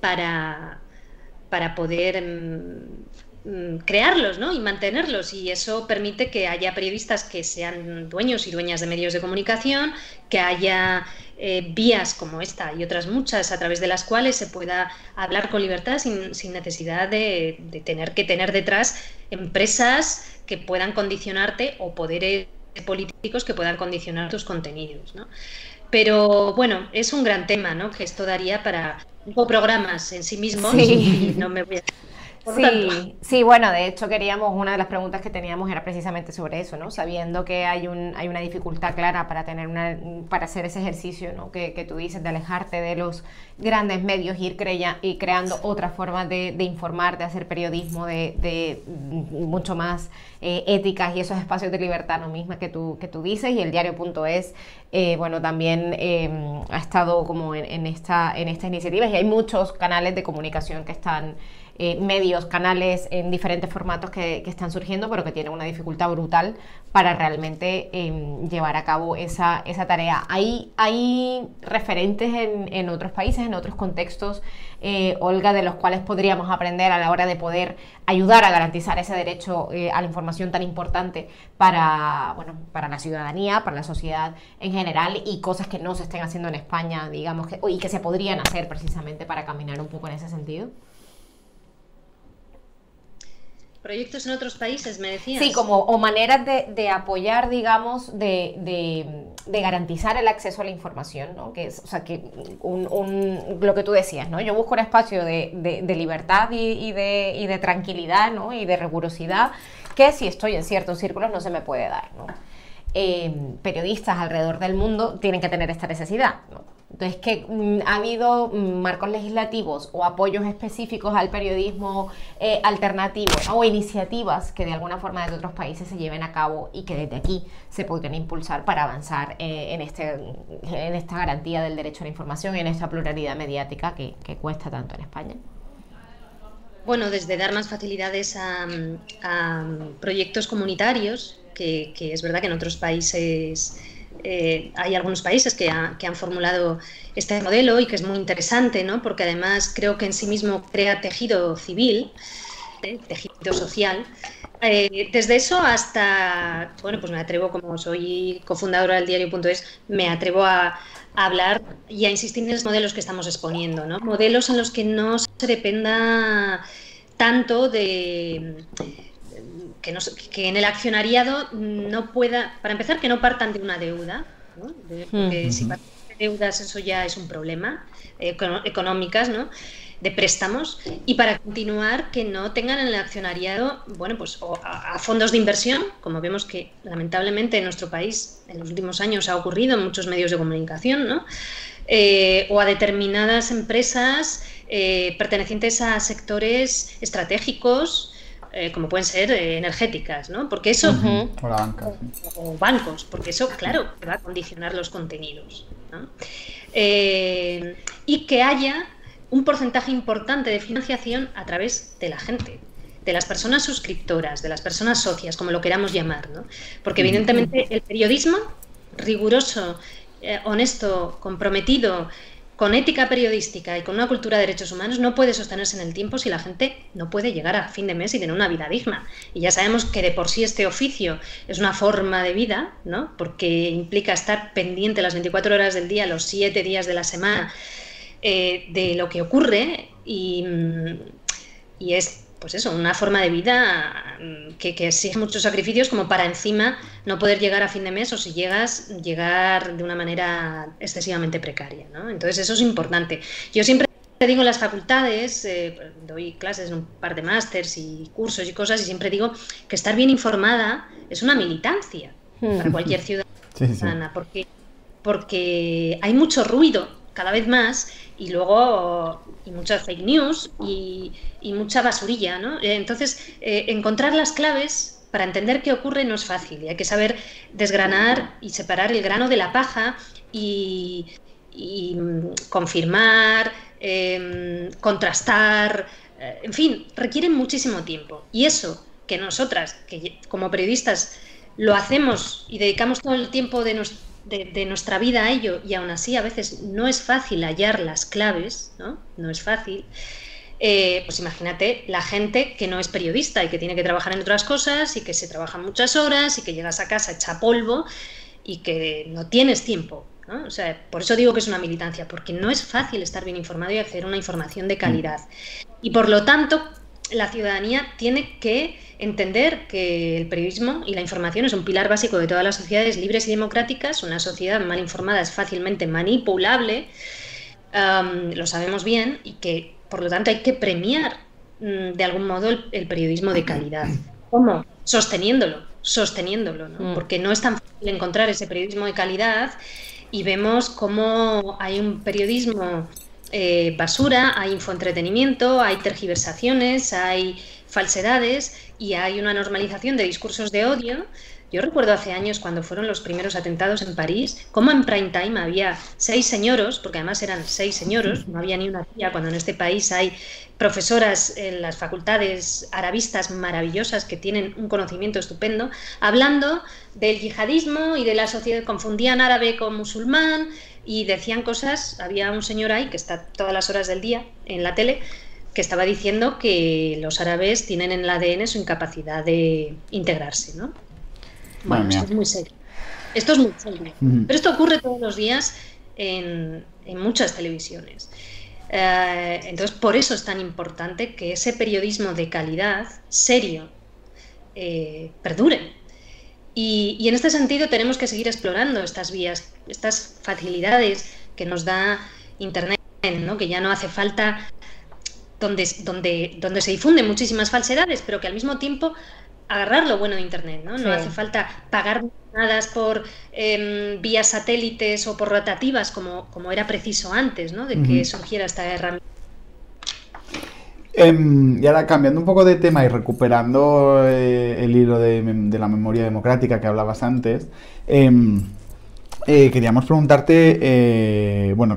para poder crearlos, ¿no? Y mantenerlos, y eso permite que haya periodistas que sean dueños y dueñas de medios de comunicación, que haya vías como esta y otras muchas a través de las cuales se pueda hablar con libertad sin necesidad de tener que tener detrás empresas que puedan condicionarte o poderes políticos que puedan condicionar tus contenidos, ¿no? Pero bueno, es un gran tema, ¿no? Que esto daría para programas en sí mismos, y no me voy a... Sí, bueno, de hecho una de las preguntas que teníamos era precisamente sobre eso, ¿no? Sabiendo que hay una dificultad clara para hacer ese ejercicio, ¿no? Que tú dices, de alejarte de los grandes medios, ir creando otras formas de informar, de hacer periodismo, de mucho más éticas y esos espacios de libertad, ¿no? Misma que tú dices, y el diario.es, bueno, también ha estado como en esta iniciativa, y hay muchos canales de comunicación que están... medios, canales en diferentes formatos que están surgiendo, pero que tienen una dificultad brutal para realmente llevar a cabo esa tarea. Hay referentes en otros países, en otros contextos, Olga, de los cuales podríamos aprender a la hora de poder ayudar a garantizar ese derecho a la información tan importante para la ciudadanía, para la sociedad en general, y cosas que no se estén haciendo en España, digamos, y que se podrían hacer precisamente para caminar un poco en ese sentido. Proyectos en otros países, me decías. Sí, o maneras de apoyar, digamos, de garantizar el acceso a la información, ¿no? Que es, o sea, que lo que tú decías, ¿no? Yo busco un espacio de libertad y de tranquilidad, ¿no? Y de rigurosidad, que si estoy en ciertos círculos no se me puede dar, ¿no? Periodistas alrededor del mundo tienen que tener esta necesidad, ¿no? Entonces, que ha habido marcos legislativos o apoyos específicos al periodismo alternativo, ¿no? O iniciativas que de alguna forma desde otros países se lleven a cabo y que desde aquí se podrían impulsar para avanzar en esta garantía del derecho a la información y en esta pluralidad mediática que cuesta tanto en España. Bueno, desde dar más facilidades a proyectos comunitarios, que es verdad que en otros países hay algunos países que han formulado este modelo y que es muy interesante, ¿no? Porque además creo que en sí mismo crea tejido civil, tejido social. Desde eso hasta, bueno, pues me atrevo, como soy cofundadora del diario.es, me atrevo a hablar y a insistir en los modelos que estamos exponiendo, ¿no? Modelos en los que no se dependa tanto de... Que en el accionariado no pueda, para empezar, que no partan de una deuda, ¿no? Porque si parten de deudas eso ya es un problema, económicas, ¿no? De préstamos, y para continuar que no tengan en el accionariado, bueno, pues a fondos de inversión, como vemos que lamentablemente en nuestro país en los últimos años ha ocurrido en muchos medios de comunicación, ¿no? O a determinadas empresas pertenecientes a sectores estratégicos, como pueden ser energéticas, ¿no? Porque eso... O la banca. O bancos, porque eso, claro, va a condicionar los contenidos, ¿no? y que haya un porcentaje importante de financiación a través de la gente, de las personas suscriptoras, de las personas socias, como lo queramos llamar, ¿no? Porque evidentemente el periodismo riguroso, honesto, comprometido, con ética periodística y con una cultura de derechos humanos no puede sostenerse en el tiempo si la gente no puede llegar a fin de mes y tener una vida digna. Y ya sabemos que de por sí este oficio es una forma de vida, ¿no? Porque implica estar pendiente las 24 horas del día, los 7 días de la semana, de lo que ocurre y es, pues eso, una forma de vida que exige muchos sacrificios como para encima no poder llegar a fin de mes o si llegar de una manera excesivamente precaria, ¿no? Entonces eso es importante. Yo siempre digo en las facultades, doy clases en un par de másters y cursos y cosas y siempre digo que estar bien informada es una militancia para cualquier ciudadana, sí. Porque hay mucho ruido cada vez más y luego muchas fake news y mucha basurilla, ¿no? Entonces, encontrar las claves para entender qué ocurre no es fácil y hay que saber desgranar y separar el grano de la paja y confirmar, contrastar, en fin, requieren muchísimo tiempo. Y eso que nosotras, que como periodistas lo hacemos y dedicamos todo el tiempo de nuestra vida a ello y aún así a veces no es fácil hallar las claves, ¿no? No es fácil. Pues imagínate la gente que no es periodista y que tiene que trabajar en otras cosas y que se trabaja muchas horas y que llegas a casa hecha polvo y que no tienes tiempo, ¿no? O sea, por eso digo que es una militancia, porque no es fácil estar bien informado y hacer una información de calidad. Y por lo tanto, la ciudadanía tiene que entender que el periodismo y la información es un pilar básico de todas las sociedades libres y democráticas. Una sociedad mal informada es fácilmente manipulable, lo sabemos bien, y que por lo tanto hay que premiar de algún modo el periodismo de calidad. ¿Cómo? Sosteniéndolo, ¿no? Porque no es tan fácil encontrar ese periodismo de calidad y vemos cómo hay un periodismo basura, hay infoentretenimiento, hay tergiversaciones, hay falsedades y hay una normalización de discursos de odio. Yo recuerdo hace años cuando fueron los primeros atentados en París, cómo en prime time había 6 señoros, porque además eran 6 señoros, no había ni una tía, cuando en este país hay profesoras en las facultades arabistas maravillosas que tienen un conocimiento estupendo, hablando del yihadismo y de la sociedad, confundían árabe con musulmán y decían cosas. Había un señor ahí que está todas las horas del día en la tele que estaba diciendo que los árabes tienen en el ADN su incapacidad de integrarse, ¿no? Bueno, esto es muy serio. Esto es muy serio. Pero esto ocurre todos los días en muchas televisiones. Entonces, por eso es tan importante que ese periodismo de calidad, serio, perdure. Y en este sentido tenemos que seguir explorando estas vías, estas facilidades que nos da Internet, ¿no? Que ya no hace falta, donde se difunden muchísimas falsedades, pero que al mismo tiempo agarrar lo bueno de Internet, ¿no? No hace falta pagar nada por vías satélites o por rotativas como era preciso antes, ¿no? De que surgiera esta herramienta. Y ahora cambiando un poco de tema y recuperando el hilo de la memoria democrática que hablabas antes, queríamos preguntarte, bueno,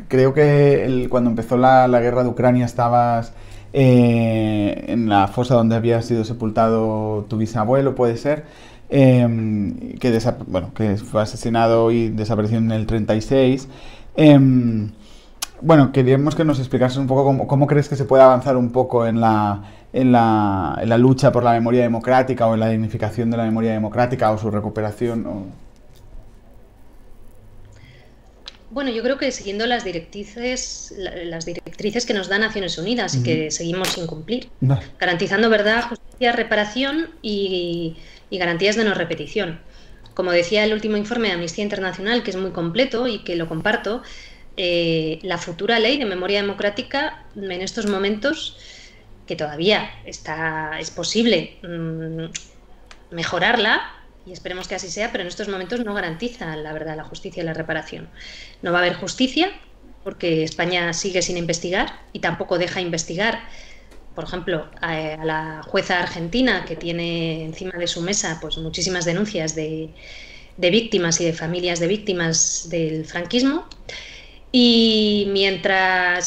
creo que cuando empezó la guerra de Ucrania estabas en la fosa donde había sido sepultado tu bisabuelo, puede ser, que fue asesinado y desapareció en el 36. Bueno, queríamos que nos explicases un poco cómo crees que se puede avanzar un poco en la lucha por la memoria democrática o en la dignificación de la memoria democrática o su recuperación. Bueno, yo creo que siguiendo las directrices que nos da Naciones Unidas y que seguimos sin cumplir, garantizando verdad, justicia, reparación y garantías de no repetición. Como decía el último informe de Amnistía Internacional, que es muy completo y que lo comparto, la futura ley de memoria democrática en estos momentos, que todavía es posible mejorarla, y esperemos que así sea, pero en estos momentos no garantiza la verdad, la justicia y la reparación. No va a haber justicia porque España sigue sin investigar y tampoco deja investigar, por ejemplo, a la jueza argentina que tiene encima de su mesa pues muchísimas denuncias de de víctimas y de familias de víctimas del franquismo. Y mientras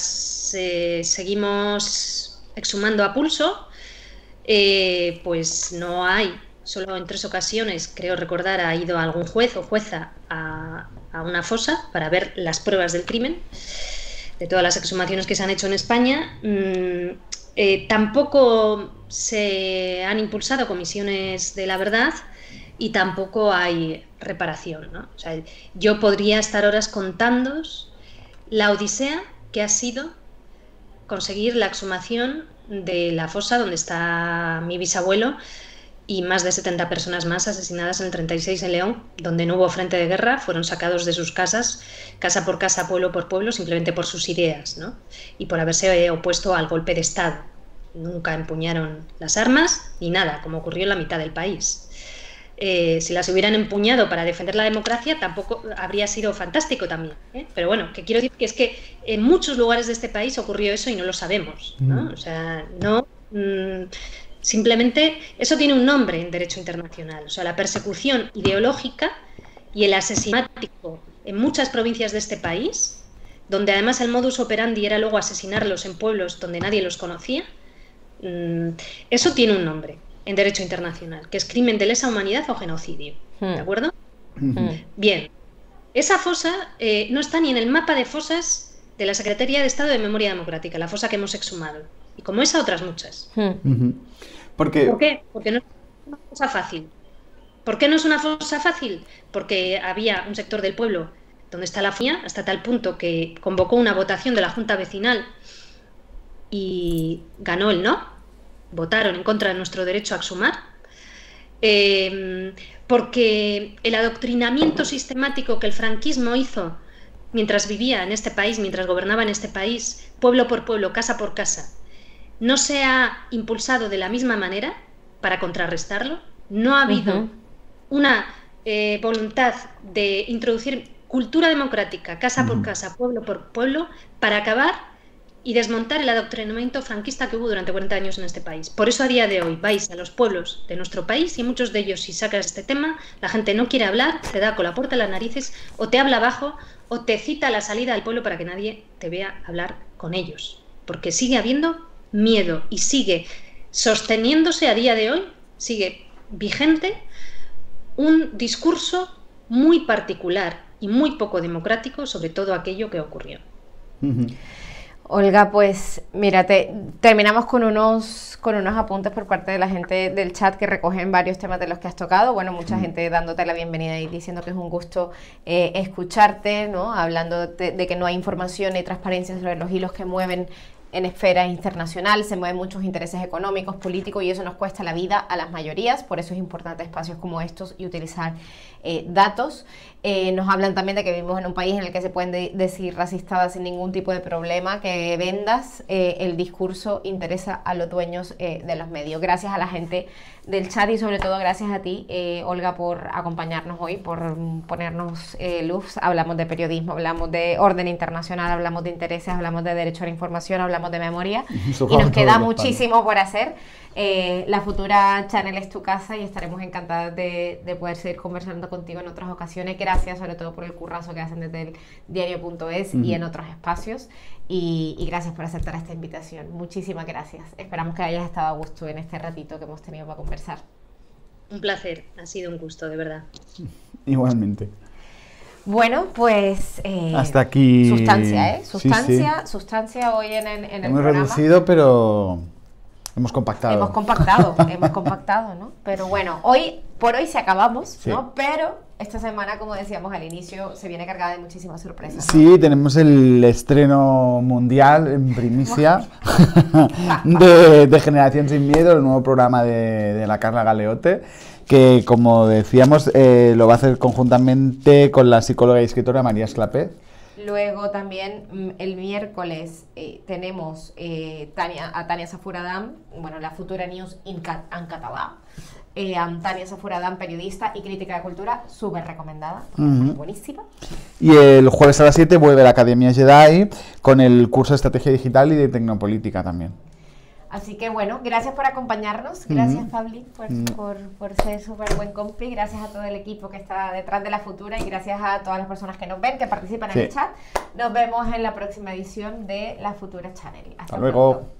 seguimos exhumando a pulso, pues no hay, solo en 3 ocasiones, creo recordar, ha ido algún juez o jueza a una fosa para ver las pruebas del crimen, de todas las exhumaciones que se han hecho en España. Tampoco se han impulsado comisiones de la verdad y tampoco hay reparación, ¿no? O sea, yo podría estar horas contándoos la odisea que ha sido conseguir la exhumación de la fosa donde está mi bisabuelo y más de 70 personas más asesinadas en el 36 en León, donde no hubo frente de guerra, fueron sacados de sus casas, casa por casa, pueblo por pueblo, simplemente por sus ideas, ¿no? Y por haberse opuesto al golpe de Estado. Nunca empuñaron las armas ni nada, como ocurrió en la mitad del país. Si las hubieran empuñado para defender la democracia, tampoco habría sido fantástico también, ¿eh? Pero bueno, que quiero decir que es que en muchos lugares de este país ocurrió eso y no lo sabemos, ¿no? O sea, no... simplemente eso tiene un nombre en derecho internacional, o sea, la persecución ideológica y el asesinato en muchas provincias de este país, donde además el modus operandi era luego asesinarlos en pueblos donde nadie los conocía, eso tiene un nombre en derecho internacional, que es crimen de lesa humanidad o genocidio, ¿de acuerdo? Bien, esa fosa no está ni en el mapa de fosas de la Secretaría de Estado de Memoria Democrática, la fosa que hemos exhumado, y como esa otras muchas. ¿Por qué? Porque no es una fosa fácil. ¿Por qué no es una fosa fácil? Porque había un sector del pueblo donde está la FIA, hasta tal punto que convocó una votación de la Junta Vecinal y ganó el no. Votaron en contra de nuestro derecho a exhumar. Porque el adoctrinamiento sistemático que el franquismo hizo mientras vivía en este país, mientras gobernaba en este país, pueblo por pueblo, casa por casa, no se ha impulsado de la misma manera para contrarrestarlo. No ha habido una voluntad de introducir cultura democrática, casa por casa, pueblo por pueblo, para acabar y desmontar el adoctrinamiento franquista que hubo durante 40 años en este país. Por eso a día de hoy vais a los pueblos de nuestro país y muchos de ellos, si sacas este tema, la gente no quiere hablar, te da con la puerta en las narices o te habla abajo o te cita a la salida del pueblo para que nadie te vea hablar con ellos. Porque sigue habiendo miedo y sigue sosteniéndose a día de hoy, sigue vigente un discurso muy particular y muy poco democrático sobre todo aquello que ocurrió. Olga, pues mírate, terminamos con unos apuntes por parte de la gente del chat que recogen varios temas de los que has tocado. Bueno, mucha gente dándote la bienvenida y diciendo que es un gusto escucharte, ¿no? Hablando de que no hay información ni transparencia sobre los hilos que mueven en esfera internacional, se mueven muchos intereses económicos, políticos y eso nos cuesta la vida a las mayorías, por eso es importante espacios como estos y utilizar datos. Nos hablan también de que vivimos en un país en el que se pueden decir racistas sin ningún tipo de problema, que vendas el discurso interesa a los dueños de los medios. Gracias a la gente del chat y sobre todo gracias a ti, Olga, por acompañarnos hoy, por ponernos luz. Hablamos de periodismo, hablamos de orden internacional, hablamos de intereses, hablamos de derecho a la información, hablamos de memoria y nos queda muchísimo por hacer. La futura Channel es tu casa y estaremos encantadas de poder seguir conversando contigo en otras ocasiones. Gracias sobre todo por el currazo que hacen desde el diario.es y en otros espacios y gracias por aceptar esta invitación. Muchísimas gracias. Esperamos que hayas estado a gusto en este ratito que hemos tenido para conversar. Un placer, ha sido un gusto, de verdad. Igualmente. Bueno, pues hasta aquí. Sustancia, Sí. Sustancia hoy en el hemos programa. Reducido, pero hemos compactado. Hemos compactado, ¿no? Pero bueno, por hoy se acabamos, ¿no? Pero esta semana, como decíamos al inicio, se viene cargada de muchísimas sorpresas, ¿no? Sí, tenemos el estreno mundial en primicia de Generación Sin Miedo, el nuevo programa de la Carla Galeote, que como decíamos lo va a hacer conjuntamente con la psicóloga y escritora María Esclapez. Luego también el miércoles tenemos a Tania Safuradam, bueno, la futura News en català. Tania Safuradam, periodista y crítica de cultura, súper recomendada, buenísima. Y el jueves a las 7 vuelve la Academia Jedi con el curso de Estrategia Digital y de Tecnopolítica también. Así que bueno, gracias por acompañarnos, gracias Pabli por ser súper buen compi, gracias a todo el equipo que está detrás de La Futura y gracias a todas las personas que nos ven, que participan en el chat. Nos vemos en la próxima edición de La Futura Channel. Hasta luego. Pronto.